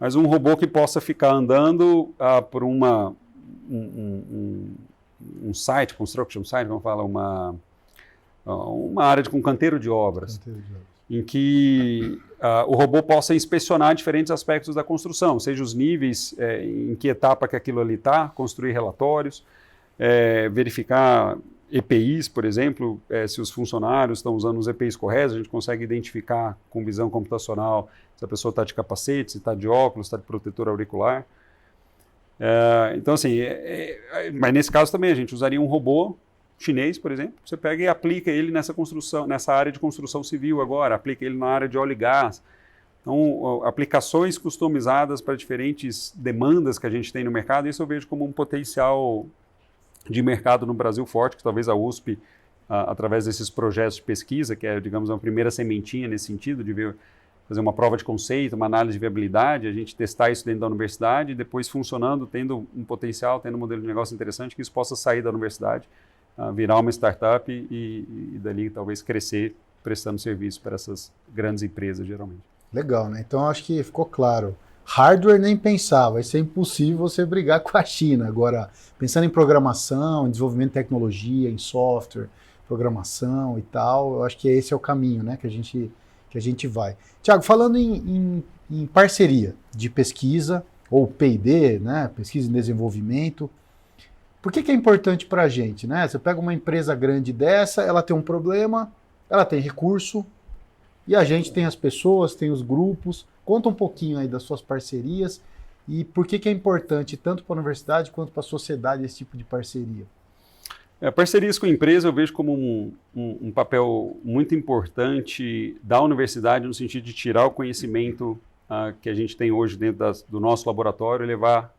mas um robô que possa ficar andando por um site, construction site, como fala, uma área com canteiro de obras, em que o robô possa inspecionar diferentes aspectos da construção, seja os níveis, em que etapa que aquilo ali está, construir relatórios, verificar EPIs, por exemplo, se os funcionários estão usando os EPIs corretos, a gente consegue identificar com visão computacional se a pessoa está de capacete, se está de óculos, se está de protetor auricular. Então, assim, mas nesse caso também a gente usaria um robô chinês, por exemplo. Você pega e aplica ele nessa construção, nessa área de construção civil agora, aplica ele na área de óleo e gás. Então, aplicações customizadas para diferentes demandas que a gente tem no mercado, isso eu vejo como um potencial de mercado no Brasil forte, que talvez a USP, através desses projetos de pesquisa, que é, digamos, uma primeira sementinha nesse sentido, de fazer uma prova de conceito, uma análise de viabilidade, a gente testar isso dentro da universidade, e depois funcionando, tendo um potencial, tendo um modelo de negócio interessante, que isso possa sair da universidade, virar uma startup e dali talvez crescer prestando serviço para essas grandes empresas, geralmente. Legal, né? Então acho que ficou claro. Hardware nem pensar, vai ser impossível você brigar com a China. Agora, pensando em programação, em desenvolvimento de tecnologia, em software, programação e tal, eu acho que esse é o caminho, né, que a gente vai. Tiago, falando em parceria de pesquisa, ou P&D, né, pesquisa e desenvolvimento, por que é importante para a gente, né? Você pega uma empresa grande dessa, ela tem um problema, ela tem recurso, e a gente tem as pessoas, tem os grupos. Conta um pouquinho aí das suas parcerias e por que é importante tanto para a universidade quanto para a sociedade esse tipo de parceria. Parcerias com empresa eu vejo como um papel muito importante da universidade no sentido de tirar o conhecimento que a gente tem hoje dentro do nosso laboratório e levar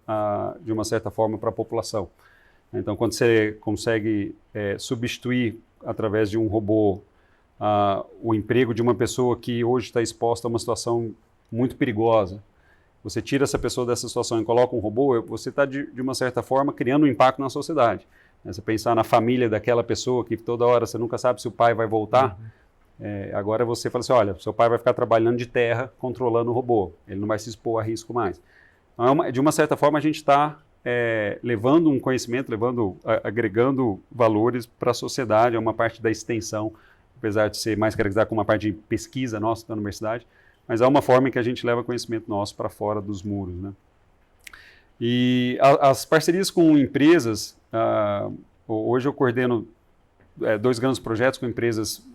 de uma certa forma para a população. Então, quando você consegue substituir através de um robô o emprego de uma pessoa que hoje está exposta a uma situação muito perigosa, você tira essa pessoa dessa situação e coloca um robô, você está, de uma certa forma, criando um impacto na sociedade. Você pensar na família daquela pessoa que toda hora você nunca sabe se o pai vai voltar, agora você fala assim, olha, seu pai vai ficar trabalhando de terra, controlando o robô, ele não vai se expor a risco mais. Então, de uma certa forma, a gente está levando um conhecimento, agregando valores para a sociedade, é uma parte da extensão, apesar de ser mais caracterizado como uma parte de pesquisa nossa da universidade, mas é uma forma em que a gente leva conhecimento nosso para fora dos muros, né? E as parcerias com empresas, hoje eu coordeno 2 grandes projetos com empresas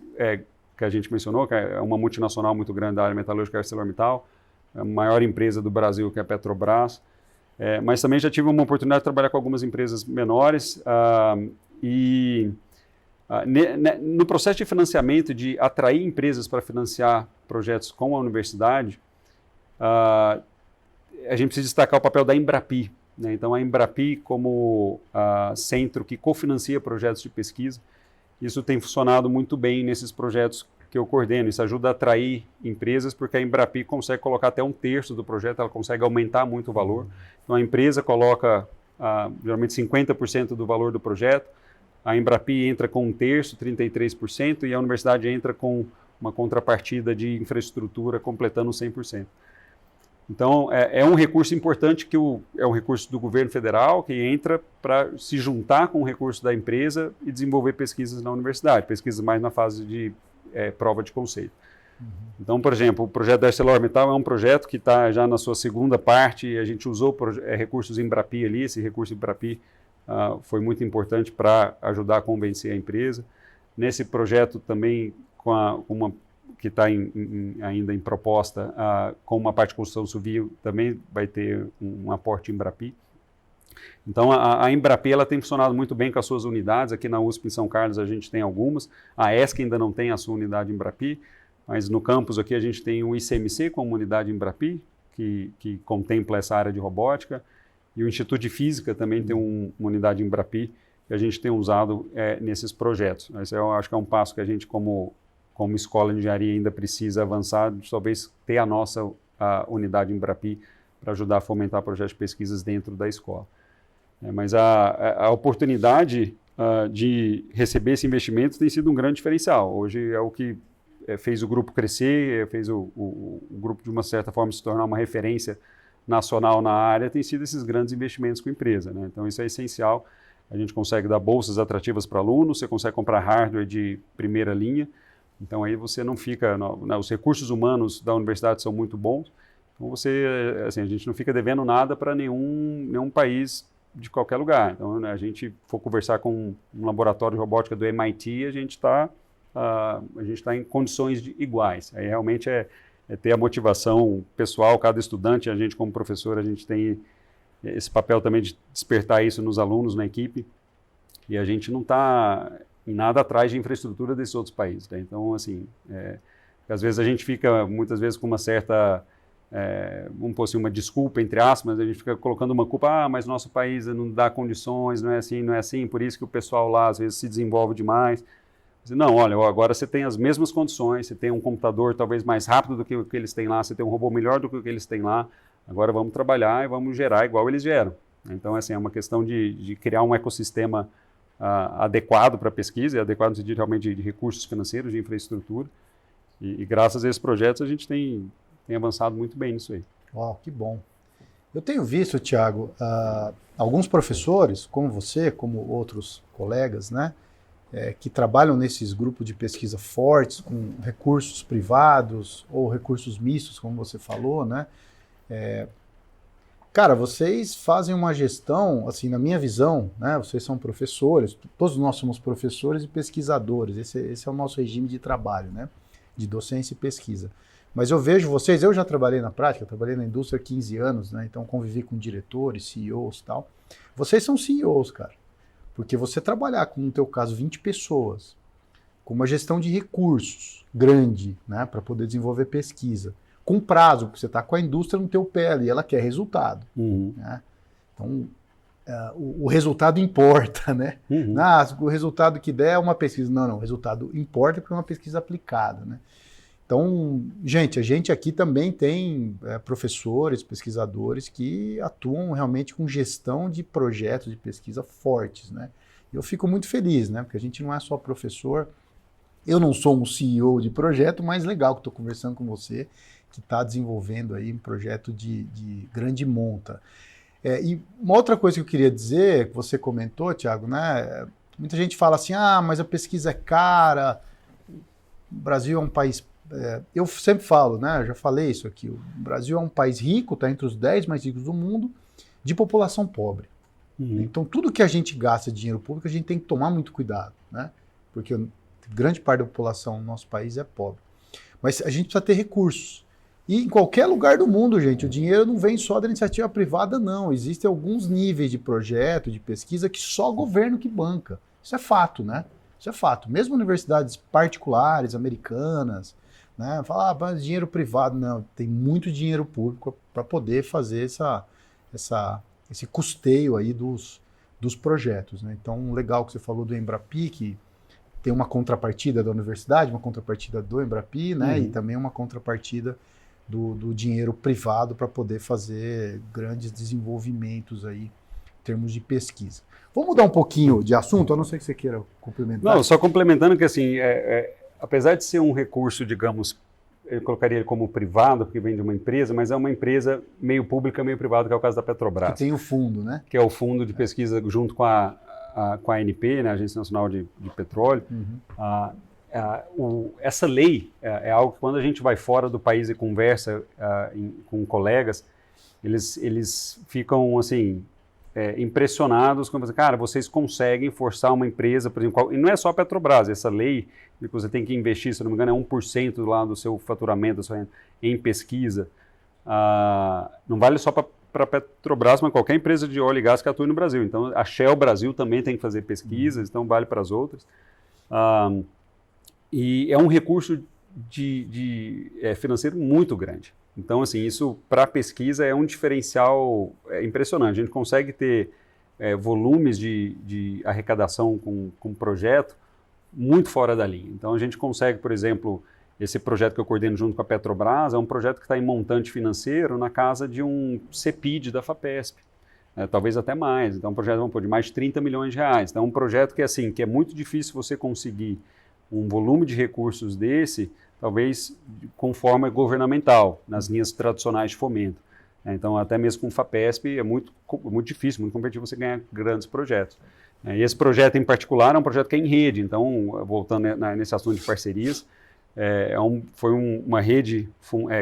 que a gente mencionou, que é uma multinacional muito grande da área metalúrgica, a ArcelorMittal, a maior empresa do Brasil, que é a Petrobras, mas também já tive uma oportunidade de trabalhar com algumas empresas menores no processo de financiamento, de atrair empresas para financiar projetos com a universidade, a gente precisa destacar o papel da Embrapi, né? Então, a Embrapi, como centro que cofinancia projetos de pesquisa, isso tem funcionado muito bem nesses projetos que eu coordeno. Isso ajuda a atrair empresas, porque a Embrapi consegue colocar até 1/3 do projeto, ela consegue aumentar muito o valor. Então, a empresa coloca geralmente 50% do valor do projeto, a Embrapi entra com 1/3, 33%, e a universidade entra com uma contrapartida de infraestrutura completando 100%. Então, é um recurso importante, é um recurso do governo federal que entra para se juntar com o recurso da empresa e desenvolver pesquisas na universidade, pesquisas mais na fase de prova de conceito. Então, por exemplo, o projeto da ArcelorMittal é um projeto que está já na sua segunda parte, e a gente usou recursos Embrapi ali, esse recurso Embrapi foi muito importante para ajudar a convencer a empresa. Nesse projeto também, que está ainda em proposta, com uma parte de construção civil, também vai ter um aporte Embrapi. Então, a Embrapi ela tem funcionado muito bem com as suas unidades. Aqui na USP, em São Carlos, a gente tem algumas. A ESC ainda não tem a sua unidade Embrapi, mas no campus aqui a gente tem o ICMC como unidade Embrapi, que contempla essa área de robótica. E o Instituto de Física também tem uma unidade Embrapi, que a gente tem usado nesses projetos. Esse eu acho que é um passo que a gente, como escola de engenharia, ainda precisa avançar, de talvez ter a nossa unidade Embrapi para ajudar a fomentar projetos de pesquisas dentro da escola. Mas a oportunidade de receber esse investimento tem sido um grande diferencial. Hoje é o que fez o grupo crescer, fez o grupo, de uma certa forma, se tornar uma referência nacional na área, tem sido esses grandes investimentos com a empresa, né? Então, isso é essencial. A gente consegue dar bolsas atrativas para alunos, você consegue comprar hardware de primeira linha, então aí você não fica... os recursos humanos da universidade são muito bons, então a gente não fica devendo nada para nenhum país de qualquer lugar. Então, né, a gente for conversar com um laboratório de robótica do MIT, a gente está em condições iguais. Aí realmente ter a motivação pessoal, cada estudante, a gente como professor, a gente tem esse papel também de despertar isso nos alunos, na equipe, e a gente não está em nada atrás de infraestrutura desses outros países. Né? Então, assim, às vezes a gente fica, muitas vezes, com uma certa, vamos pôr assim, uma desculpa, entre aspas, a gente fica colocando uma culpa, mas nosso país não dá condições, não é assim, por isso que o pessoal lá, às vezes, se desenvolve demais. Não, olha, agora você tem as mesmas condições, você tem um computador talvez mais rápido do que o que eles têm lá, você tem um robô melhor do que o que eles têm lá, agora vamos trabalhar e vamos gerar igual eles geram. Então, assim, é uma questão de criar um ecossistema adequado para a pesquisa, e adequado no sentido realmente de recursos financeiros, de infraestrutura, e graças a esses projetos a gente tem avançado muito bem nisso aí. Uau, que bom. Eu tenho visto, Thiago, alguns professores, como você, como outros colegas, né, que trabalham nesses grupos de pesquisa fortes, com recursos privados ou recursos mistos, como você falou, né? Cara, vocês fazem uma gestão, assim, na minha visão, né? Vocês são professores, todos nós somos professores e pesquisadores, esse é o nosso regime de trabalho, né? De docência e pesquisa. Mas eu vejo vocês, eu já trabalhei na prática, trabalhei na indústria há 15 anos, né? Então convivi com diretores, CEOs e tal. Vocês são CEOs, cara. Porque você trabalhar com, no teu caso, 20 pessoas, com uma gestão de recursos grande, né, para poder desenvolver pesquisa, com prazo, porque você está com a indústria no teu pé ali, ela quer resultado. Né? Então, o resultado importa, né? O resultado que der é uma pesquisa. Não, o resultado importa porque é uma pesquisa aplicada, né? Então, gente, a gente aqui também tem professores, pesquisadores que atuam realmente com gestão de projetos de pesquisa fortes, né? E eu fico muito feliz, né? Porque a gente não é só professor. Eu não sou um CEO de projeto, mas legal que estou conversando com você, que está desenvolvendo aí um projeto de grande monta. E uma outra coisa que eu queria dizer, que você comentou, Thiago, né? Muita gente fala assim, mas a pesquisa é cara, o Brasil é um país... eu sempre falo, né? Eu já falei isso aqui, o Brasil é um país rico, está entre os 10 mais ricos do mundo, de população pobre. Então, tudo que a gente gasta de dinheiro público, a gente tem que tomar muito cuidado, né? Porque grande parte da população no nosso país é pobre. Mas a gente precisa ter recursos. E em qualquer lugar do mundo, gente, o dinheiro não vem só da iniciativa privada, não. Existem alguns níveis de projeto, de pesquisa, que só o governo que banca. Isso é fato, né? Isso é fato. Mesmo universidades particulares, americanas, né? Fala, mas dinheiro privado. Não, tem muito dinheiro público para poder fazer esse custeio aí dos projetos, né? Então, legal que você falou do Embrapi, que tem uma contrapartida da universidade, uma contrapartida do Embrapi, né? E também uma contrapartida do dinheiro privado para poder fazer grandes desenvolvimentos aí em termos de pesquisa. Vamos mudar um pouquinho de assunto, a não ser que você queira complementar. Não, só complementando que assim, apesar de ser um recurso, digamos, eu colocaria ele como privado, porque vem de uma empresa, mas é uma empresa meio pública, meio privada, que é o caso da Petrobras. Que tem o fundo, né? Que é o fundo de pesquisa junto com a ANP, né, a Agência Nacional de Petróleo. Essa lei é algo que quando a gente vai fora do país e conversa com colegas, eles ficam assim impressionados quando você, cara, vocês conseguem forçar uma empresa, por exemplo, e não é só a Petrobras, essa lei que você tem que investir, se não me engano, é 1% lá do seu faturamento em pesquisa. Não vale só para a Petrobras, mas qualquer empresa de óleo e gás que atue no Brasil. Então, a Shell Brasil também tem que fazer pesquisas, então vale para as outras. E é um recurso financeiro muito grande. Então, assim, isso para a pesquisa é um diferencial impressionante. A gente consegue ter volumes de arrecadação com projeto muito fora da linha. Então, a gente consegue, por exemplo, esse projeto que eu coordeno junto com a Petrobras é um projeto que está em montante financeiro na casa de um CEPID da FAPESP, talvez até mais. Então, um projeto de mais de 30 milhões de reais. Então, é um projeto que, assim, que é muito difícil você conseguir um volume de recursos desse, talvez com forma governamental, nas linhas tradicionais de fomento. Então, até mesmo com o FAPESP, é muito difícil, muito competitivo você ganhar grandes projetos. E esse projeto em particular é um projeto que é em rede. Então, voltando nesse assunto de parcerias, foi uma rede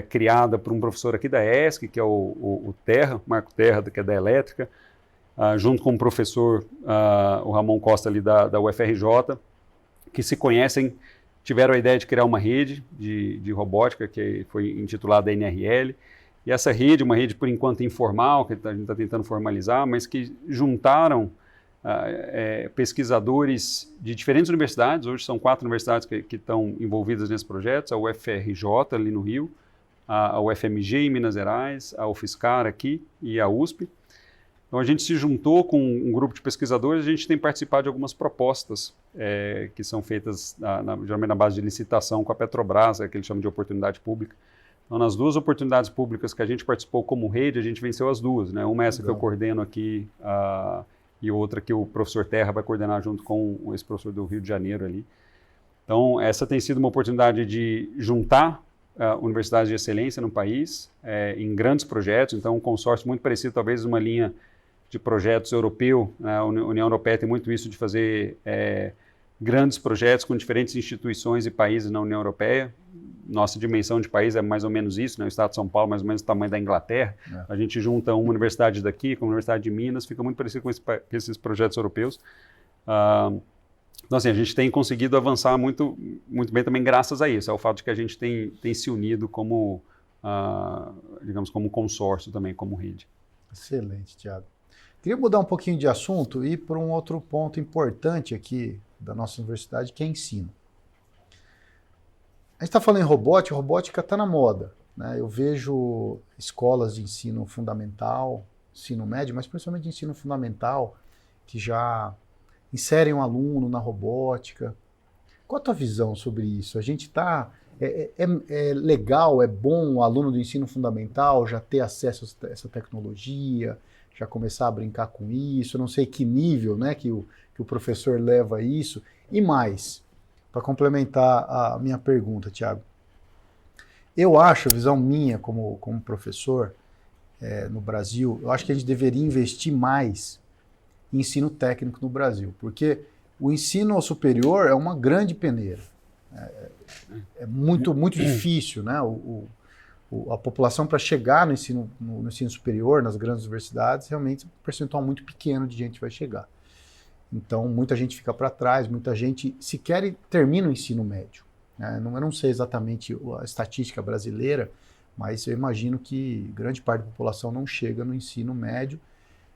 criada por um professor aqui da ESC, que é o Terra, Marco Terra, que é da Elétrica, junto com o professor, o Ramon Costa ali da UFRJ, que se conhecem, tiveram a ideia de criar uma rede de robótica, que foi intitulada NRL, E essa rede, uma rede por enquanto informal, que a gente está tentando formalizar, mas que juntaram pesquisadores de diferentes universidades. Hoje são 4 universidades que estão envolvidas nesse projeto: a UFRJ ali no Rio, a UFMG em Minas Gerais, a UFSCar aqui e a USP. Então a gente se juntou com um grupo de pesquisadores, a gente tem participado de algumas propostas que são feitas geralmente na base de licitação com a Petrobras, que eles chamam de oportunidade pública. Então, nas 2 oportunidades públicas que a gente participou como rede, a gente venceu as 2, né? Uma é essa que eu coordeno aqui, e outra que o professor Terra vai coordenar junto com esse professor do Rio de Janeiro ali. Então, essa tem sido uma oportunidade de juntar universidades de excelência no país, em grandes projetos. Então, um consórcio muito parecido, talvez uma linha de projetos europeu, né? A União Europeia tem muito isso de fazer grandes projetos com diferentes instituições e países na União Europeia. Nossa dimensão de país é mais ou menos isso, né? O estado de São Paulo mais ou menos o tamanho da Inglaterra. A gente junta uma universidade daqui com a Universidade de Minas, fica muito parecido com esses projetos europeus. Então, assim, a gente tem conseguido avançar muito, muito bem também graças a isso, ao fato de que a gente tem se unido como, digamos, como consórcio também, como rede. Excelente, Thiago. Queria mudar um pouquinho de assunto e ir para um outro ponto importante aqui da nossa universidade, que é ensino. A gente está falando em robótica está na moda, né? Eu vejo escolas de ensino fundamental, ensino médio, mas principalmente ensino fundamental, que já inserem um aluno na robótica. Qual a tua visão sobre isso? A gente está... É legal, é bom o aluno do ensino fundamental já ter acesso a essa tecnologia, já começar a brincar com isso? Eu não sei que nível, né, que o professor leva isso. E mais, para complementar a minha pergunta, Thiago, eu acho, a visão minha como professor no Brasil, eu acho que a gente deveria investir mais em ensino técnico no Brasil, porque o ensino superior é uma grande peneira. É muito, muito difícil, né? A população para chegar no ensino superior, nas grandes universidades, realmente é um percentual muito pequeno de gente vai chegar. Então, muita gente fica para trás, muita gente sequer termina o ensino médio, né? Eu não sei exatamente a estatística brasileira, mas eu imagino que grande parte da população não chega no ensino médio.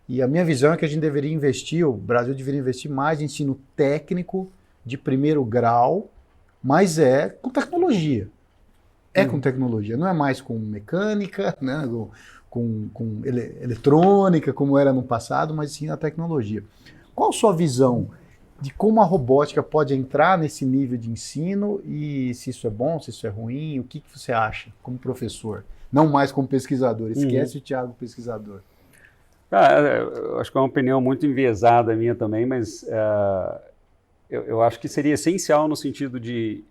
E a minha visão é que a gente deveria investir, o Brasil deveria investir mais em ensino técnico de primeiro grau, mas com tecnologia. Com tecnologia, não é mais com mecânica, né, com eletrônica, como era no passado, mas sim a tecnologia. Qual a sua visão de como a robótica pode entrar nesse nível de ensino e se isso é bom, se isso é ruim, o que você acha como professor? Não mais como pesquisador, esquece o Thiago pesquisador. Eu acho que é uma opinião muito enviesada minha também, mas eu acho que seria essencial no sentido de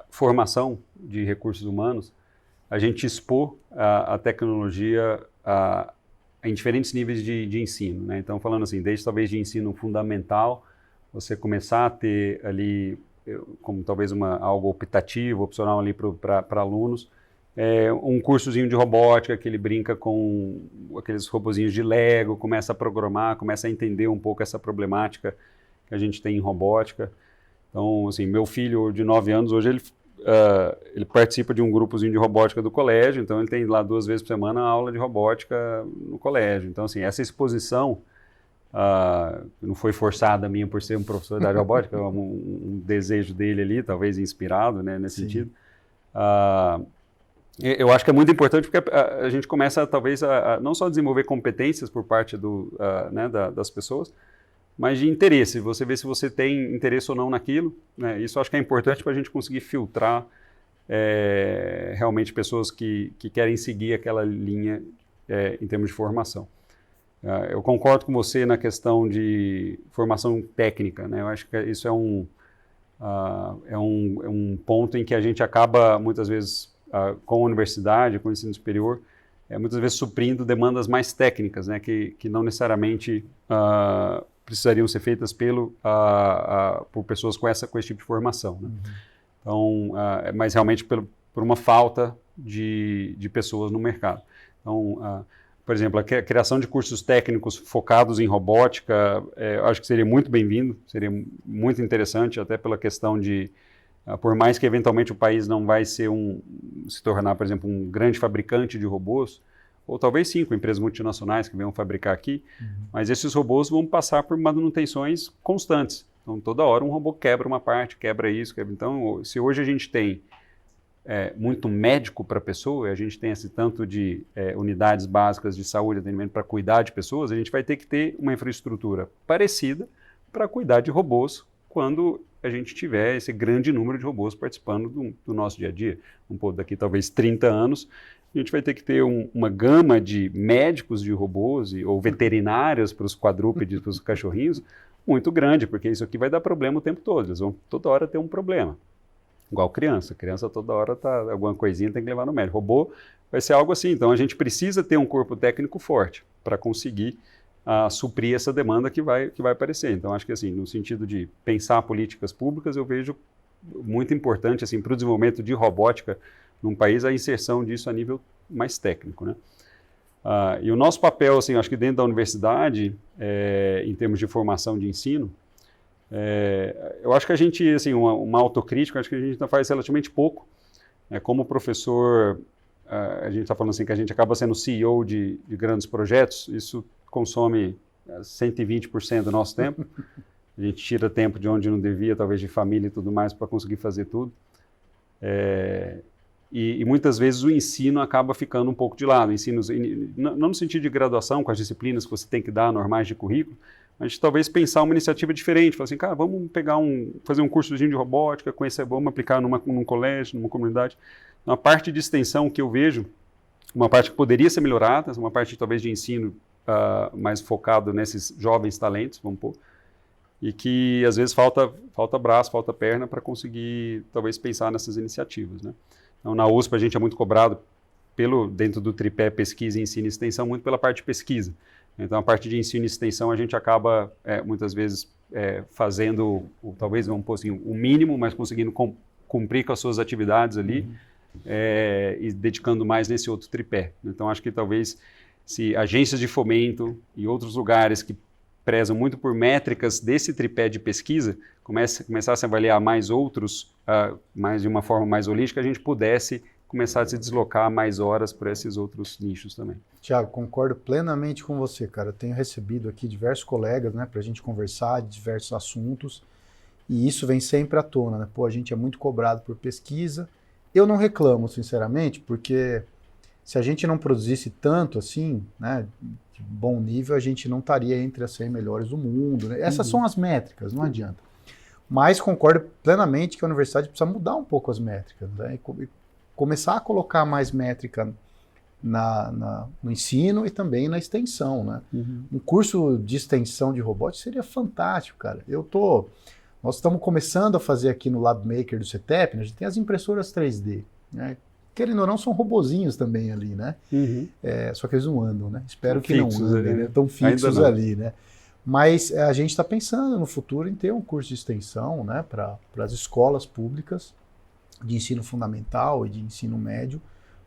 formação de recursos humanos, a gente expor a tecnologia em diferentes níveis de ensino, né? Então, falando assim, desde talvez de ensino fundamental, você começar a ter ali, como talvez algo optativo, opcional ali para alunos, um cursozinho de robótica que ele brinca com aqueles robozinhos de Lego, começa a programar, começa a entender um pouco essa problemática que a gente tem em robótica. Então, assim, meu filho de 9 anos, hoje ele participa de um grupozinho de robótica do colégio, então ele tem lá 2 vezes por semana aula de robótica no colégio. Então, assim, essa exposição não foi forçada a minha por ser um professor da robótica, é um desejo dele ali, talvez inspirado, né, nesse sentido. Eu acho que é muito importante porque a gente começa, talvez, a não só desenvolver competências por parte né, das pessoas, mas de interesse. Você vê se você tem interesse ou não naquilo, né? Isso eu acho que é importante para a gente conseguir filtrar realmente pessoas que querem seguir aquela linha em termos de formação. Eu concordo com você na questão de formação técnica, né? Eu acho que isso é um ponto em que a gente acaba, muitas vezes, com a universidade, com o ensino superior, muitas vezes suprindo demandas mais técnicas, né? Que não necessariamente precisariam ser feitas por pessoas com esse tipo de formação, né? Então, mas realmente por uma falta de pessoas no mercado. Então, por exemplo, a criação de cursos técnicos focados em robótica, eu acho que seria muito bem-vindo, seria muito interessante, até pela questão de Por mais que eventualmente o país não vai ser se tornar, por exemplo, um grande fabricante de robôs, ou talvez sim, com empresas multinacionais que venham fabricar aqui, mas esses robôs vão passar por manutenções constantes. Então, toda hora um robô quebra uma parte, quebra isso, quebra. Então, se hoje a gente tem muito médico para a pessoa, a gente tem esse tanto de unidades básicas de saúde e atendimento para cuidar de pessoas, a gente vai ter que ter uma infraestrutura parecida para cuidar de robôs quando a gente tiver esse grande número de robôs participando do nosso dia a dia. Daqui talvez 30 anos, a gente vai ter que ter uma gama de médicos de robôs ou veterinários para os quadrúpedes, para os cachorrinhos, muito grande, porque isso aqui vai dar problema o tempo todo, eles vão toda hora ter um problema. Igual criança toda hora alguma coisinha tem que levar no médico. Robô vai ser algo assim, então a gente precisa ter um corpo técnico forte para conseguir suprir essa demanda que vai aparecer. Então acho que assim, no sentido de pensar políticas públicas, eu vejo muito importante assim, para o desenvolvimento de robótica num país, a inserção disso a nível mais técnico, né? E o nosso papel, assim, acho que dentro da universidade, em termos de formação de ensino, eu acho que a gente, assim, uma autocrítica, acho que a gente faz relativamente pouco. Como professor, a gente está falando assim que a gente acaba sendo CEO de grandes projetos, isso consome 120% do nosso tempo. A gente tira tempo de onde não devia, talvez de família e tudo mais, para conseguir fazer tudo. E muitas vezes o ensino acaba ficando um pouco de lado. Não no sentido de graduação, com as disciplinas que você tem que dar, normais de currículo, mas talvez pensar uma iniciativa diferente. Falar assim, cara, vamos fazer um cursozinho de robótica, vamos aplicar num colégio, numa comunidade. Uma parte de extensão que eu vejo, uma parte que poderia ser melhorada, uma parte talvez de ensino mais focado nesses jovens talentos, vamos pôr, e que às vezes falta braço, falta perna para conseguir talvez pensar nessas iniciativas, né? Então, na USP a gente é muito cobrado dentro do tripé pesquisa, ensino e extensão, muito pela parte de pesquisa. Então, a parte de ensino e extensão a gente acaba muitas vezes fazendo, talvez vamos pôr assim, o mínimo, mas conseguindo cumprir com as suas atividades ali e dedicando mais nesse outro tripé. Então, acho que talvez se agências de fomento e outros lugares que prezam muito por métricas desse tripé de pesquisa, começassem a avaliar mais outros, mais de uma forma mais holística, a gente pudesse começar a se deslocar mais horas para esses outros nichos também. Tiago, concordo plenamente com você, cara. Eu tenho recebido aqui diversos colegas, né, para a gente conversar de diversos assuntos, e isso vem sempre à tona, né? Pô, a gente é muito cobrado por pesquisa. Eu não reclamo, sinceramente, porque se a gente não produzisse tanto assim, né, de bom nível, a gente não estaria entre as 100 melhores do mundo, né? Essas são as métricas, não adianta. Mas concordo plenamente que a universidade precisa mudar um pouco as métricas, né? E começar a colocar mais métrica no ensino e também na extensão, né? Um curso de extensão de robótica seria fantástico, cara. Nós estamos começando a fazer aqui no LabMaker do CETEP, né? A gente tem as impressoras 3D, né? Querendo ou não, são robozinhos também ali, né? Só que eles não andam, né? Espero que não andem, né? Estão fixos ali, né? Mas a gente está pensando no futuro em ter um curso de extensão, né, para as escolas públicas de ensino fundamental e de ensino médio,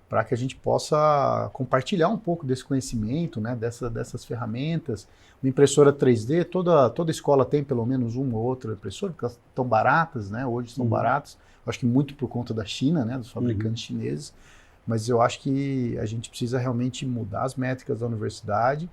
para que a gente possa compartilhar um pouco desse conhecimento, né, dessas ferramentas. Uma impressora 3D, toda escola tem pelo menos uma ou outra impressora, porque elas estão baratas, né? Hoje estão baratas. Acho que muito por conta da China, né, dos fabricantes chineses, mas eu acho que a gente precisa realmente mudar as métricas da universidade.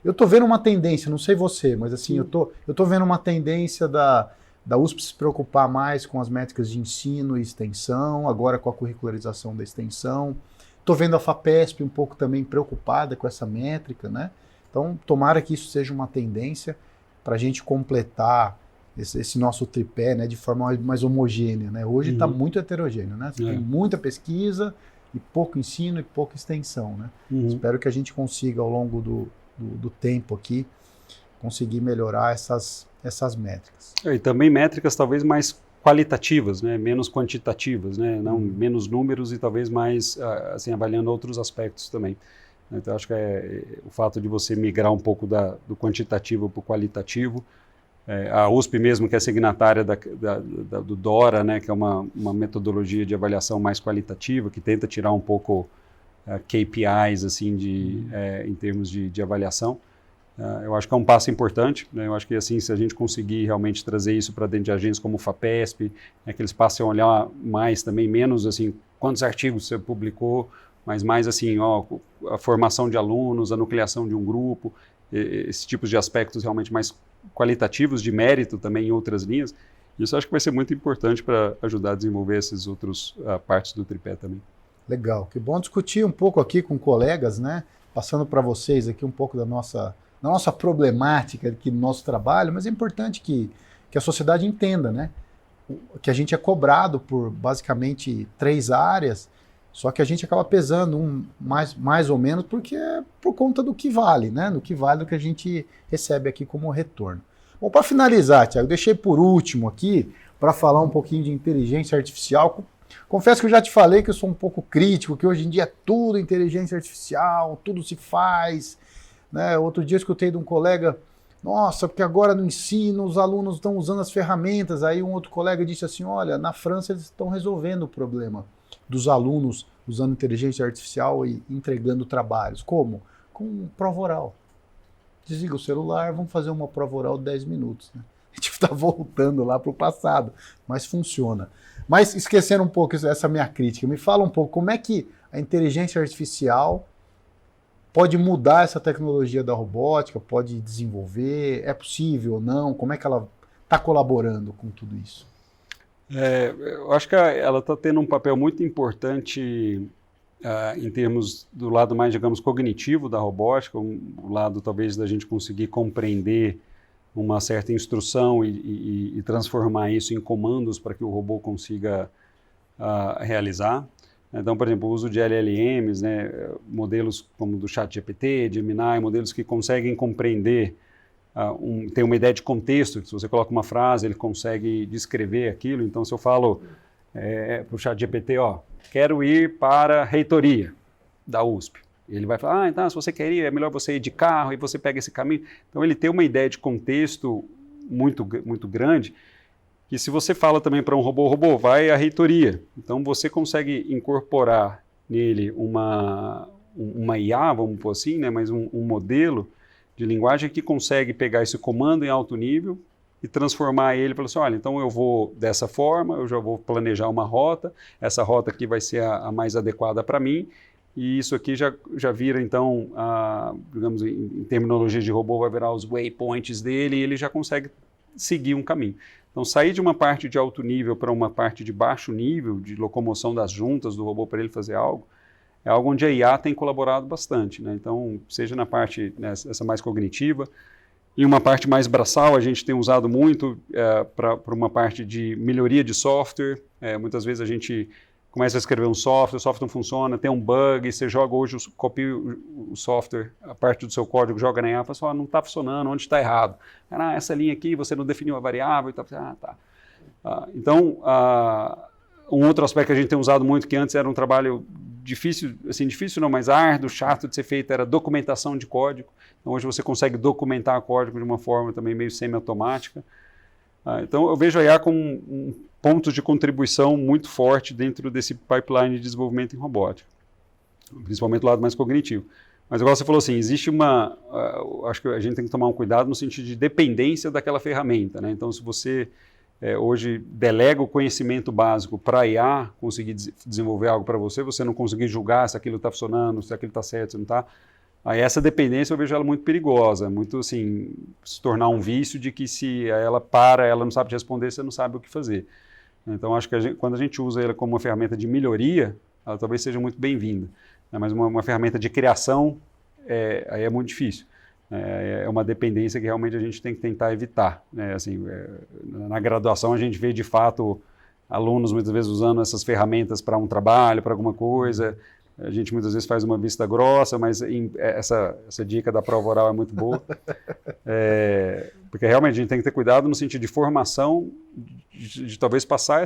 Eu estou vendo uma tendência, não sei você, mas assim, eu tô vendo uma tendência da USP se preocupar mais com as métricas de ensino e extensão, agora com a curricularização da extensão. Estou vendo a FAPESP um pouco também preocupada com essa métrica, né? Então, tomara que isso seja uma tendência para a gente completar esse nosso tripé, né, de forma mais homogênea, né? Hoje está muito heterogêneo, né? Você tem muita pesquisa e pouco ensino e pouca extensão, né? Espero que a gente consiga, ao longo do tempo aqui, conseguir melhorar essas métricas. E também métricas talvez mais qualitativas, né? Menos quantitativas, né? Não menos números e talvez mais assim, avaliando outros aspectos também. Então acho que o fato de você migrar um pouco do quantitativo para o qualitativo. A USP mesmo, que é signatária do DORA, né, que é uma metodologia de avaliação mais qualitativa, que tenta tirar um pouco KPIs assim, em termos de avaliação. Eu acho que é um passo importante, né? Eu acho que assim, se a gente conseguir realmente trazer isso para dentro de agências como o FAPESP, né, que eles passem a olhar mais também, menos assim, quantos artigos você publicou, mas mais assim, ó, a formação de alunos, a nucleação de um grupo, esse tipo de aspectos realmente mais qualitativos, de mérito também em outras linhas. Isso eu acho que vai ser muito importante para ajudar a desenvolver essas outras partes do tripé também. Legal, que bom discutir um pouco aqui com colegas, né? Passando para vocês aqui um pouco da nossa problemática aqui no nosso trabalho, mas é importante que a sociedade entenda, né? Que a gente é cobrado por basicamente 3 áreas, só que a gente acaba pesando mais ou menos porque é por conta do que vale, né? Do que vale do que a gente recebe aqui como retorno. Bom, para finalizar, Thiago, deixei por último aqui para falar um pouquinho de inteligência artificial. Confesso que eu já te falei que eu sou um pouco crítico, que hoje em dia é tudo inteligência artificial, tudo se faz, né? Outro dia eu escutei de um colega, nossa, porque agora no ensino os alunos estão usando as ferramentas. Aí um outro colega disse assim, olha, na França eles estão resolvendo o problema dos alunos usando inteligência artificial e entregando trabalhos. Como? Com prova oral. Desliga o celular, vamos fazer uma prova oral de 10 minutos. Né? A gente está voltando lá para o passado, mas funciona. Mas esquecendo um pouco essa minha crítica, me fala um pouco como é que a inteligência artificial pode mudar essa tecnologia da robótica, pode desenvolver, é possível ou não? Como é que ela está colaborando com tudo isso? Eu acho que ela está tendo um papel muito importante em termos do lado mais, digamos, cognitivo da robótica, o lado talvez da gente conseguir compreender uma certa instrução e transformar isso em comandos para que o robô consiga realizar. Então, por exemplo, o uso de LLMs, né, modelos como do ChatGPT, Gemini, modelos que conseguem compreender, tem uma ideia de contexto, que se você coloca uma frase, ele consegue descrever aquilo. Então, se eu falo para o ChatGPT, quero ir para a reitoria da USP. Ele vai falar, então, se você quer ir, é melhor você ir de carro e você pega esse caminho. Então, ele tem uma ideia de contexto muito, muito grande, que se você fala também para um robô, vai à reitoria. Então, você consegue incorporar nele uma IA, vamos pôr assim, né, mas um modelo de linguagem que consegue pegar esse comando em alto nível e transformar ele e falar assim, olha, então eu vou dessa forma, eu já vou planejar uma rota, essa rota aqui vai ser a mais adequada para mim, e isso aqui já vira, então, digamos, em terminologia de robô, vai virar os waypoints dele, e ele já consegue seguir um caminho. Então, sair de uma parte de alto nível para uma parte de baixo nível, de locomoção das juntas do robô para ele fazer algo, é algo onde a IA tem colaborado bastante, né? Então, seja na parte, né, essa mais cognitiva, e uma parte mais braçal, a gente tem usado muito para uma parte de melhoria de software. Muitas vezes a gente começa a escrever um software, o software não funciona, tem um bug, você joga hoje, copia o software, a parte do seu código, joga na IA, e fala assim, não está funcionando, onde está errado? Essa linha aqui, você não definiu a variável, tá. Então, um outro aspecto que a gente tem usado muito, que antes era um trabalho difícil não, mas árduo, chato de ser feito, era documentação de código. Então, hoje você consegue documentar código de uma forma também meio semi-automática. Então, eu vejo a IA como um ponto de contribuição muito forte dentro desse pipeline de desenvolvimento em robótica, principalmente do lado mais cognitivo. Mas, igual você falou assim, existe acho que a gente tem que tomar um cuidado no sentido de dependência daquela ferramenta, né? Então, se você hoje delega o conhecimento básico para a IA conseguir desenvolver algo para você, você não conseguir julgar se aquilo está funcionando, se aquilo está certo, se não está. Aí essa dependência eu vejo ela muito perigosa, muito assim, se tornar um vício de que se ela ela não sabe te responder, você não sabe o que fazer. Então acho que quando a gente usa ela como uma ferramenta de melhoria, ela talvez seja muito bem-vinda. Mas uma ferramenta de criação, aí é muito difícil. É uma dependência que realmente a gente tem que tentar evitar. Né? Assim, na graduação a gente vê de fato alunos muitas vezes usando essas ferramentas para um trabalho, para alguma coisa. A gente muitas vezes faz uma vista grossa, mas essa dica da prova oral é muito boa. Porque realmente a gente tem que ter cuidado no sentido de formação, de talvez passar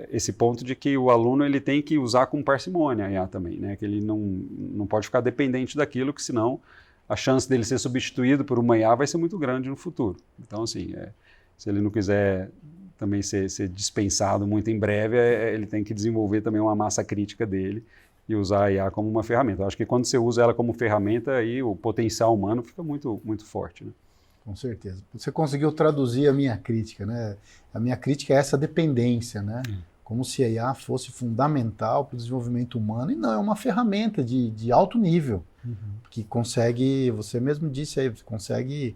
esse ponto de que o aluno ele tem que usar com parcimônia a IA também, né? Que ele não pode ficar dependente daquilo, que senão a chance dele ser substituído por uma IA vai ser muito grande no futuro. Então, assim, se ele não quiser também ser dispensado muito em breve, ele tem que desenvolver também uma massa crítica dele e usar a IA como uma ferramenta. Eu acho que quando você usa ela como ferramenta, aí o potencial humano fica muito, muito forte, né? Com certeza. Você conseguiu traduzir a minha crítica, né? A minha crítica é essa dependência, né? Como se a IA fosse fundamental para o desenvolvimento humano, e não, é uma ferramenta de alto nível, que consegue, você mesmo disse aí, você consegue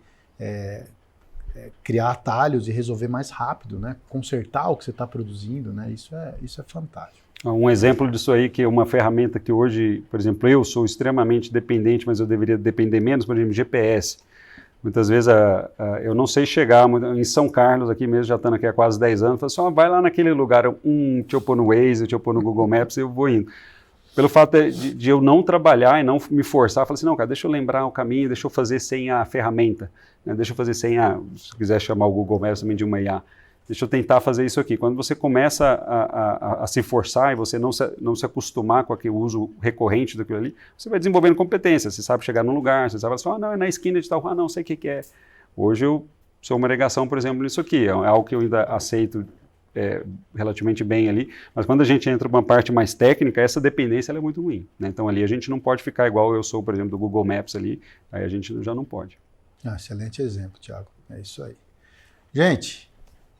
criar atalhos e resolver mais rápido, né? Consertar o que você está produzindo, né? Isso é fantástico. Um exemplo disso aí, que é uma ferramenta que hoje, por exemplo, eu sou extremamente dependente, mas eu deveria depender menos, por exemplo, GPS. Muitas vezes eu não sei chegar, em São Carlos, aqui mesmo, já estando aqui há quase 10 anos, eu falo assim, vai lá naquele lugar, deixa eu pôr no Waze, deixa eu pôr no Google Maps, eu vou indo. Pelo fato de eu não trabalhar e não me forçar, eu falo assim, não, cara, deixa eu lembrar o caminho, deixa eu fazer sem a ferramenta, né? Deixa eu fazer sem se quiser chamar o Google Maps também de uma IA. Deixa eu tentar fazer isso aqui. Quando você começa a se forçar e você não se acostumar com aquele uso recorrente daquilo ali, você vai desenvolvendo competência. Você sabe chegar num lugar, você sabe assim, não, é na esquina de tal rua, não sei o que é. Hoje eu sou uma negação, por exemplo, nisso aqui. É algo que eu ainda aceito relativamente bem ali, mas quando a gente entra para uma parte mais técnica, essa dependência ela é muito ruim, né? Então ali a gente não pode ficar igual eu sou, por exemplo, do Google Maps ali, aí a gente já não pode. Excelente exemplo, Thiago. É isso aí. Gente,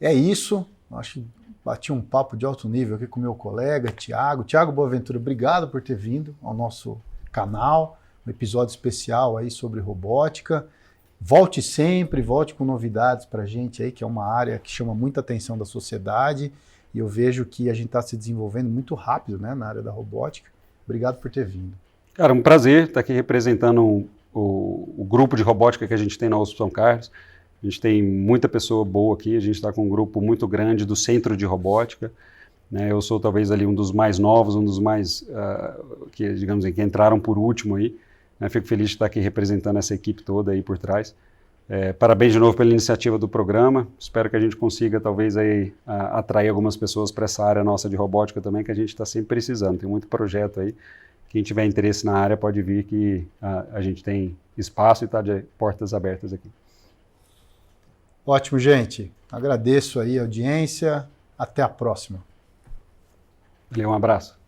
é isso. Acho que bati um papo de alto nível aqui com o meu colega, Thiago. Thiago Boaventura, obrigado por ter vindo ao nosso canal, um episódio especial aí sobre robótica. Volte sempre, volte com novidades para a gente aí, que é uma área que chama muita atenção da sociedade, e eu vejo que a gente está se desenvolvendo muito rápido, né, na área da robótica. Obrigado por ter vindo. Cara, um prazer estar aqui representando o grupo de robótica que a gente tem na USP São Carlos. A gente tem muita pessoa boa aqui, a gente está com um grupo muito grande do Centro de Robótica, né? Eu sou talvez ali um dos mais novos, um dos mais, que digamos assim, que entraram por último aí. Fico feliz de estar aqui representando essa equipe toda aí por trás. Parabéns de novo pela iniciativa do programa. Espero que a gente consiga talvez aí atrair algumas pessoas para essa área nossa de robótica também, que a gente está sempre precisando. Tem muito projeto aí. Quem tiver interesse na área pode vir que a gente tem espaço e está de portas abertas aqui. Ótimo, gente. Agradeço aí a audiência. Até a próxima. Valeu, um abraço.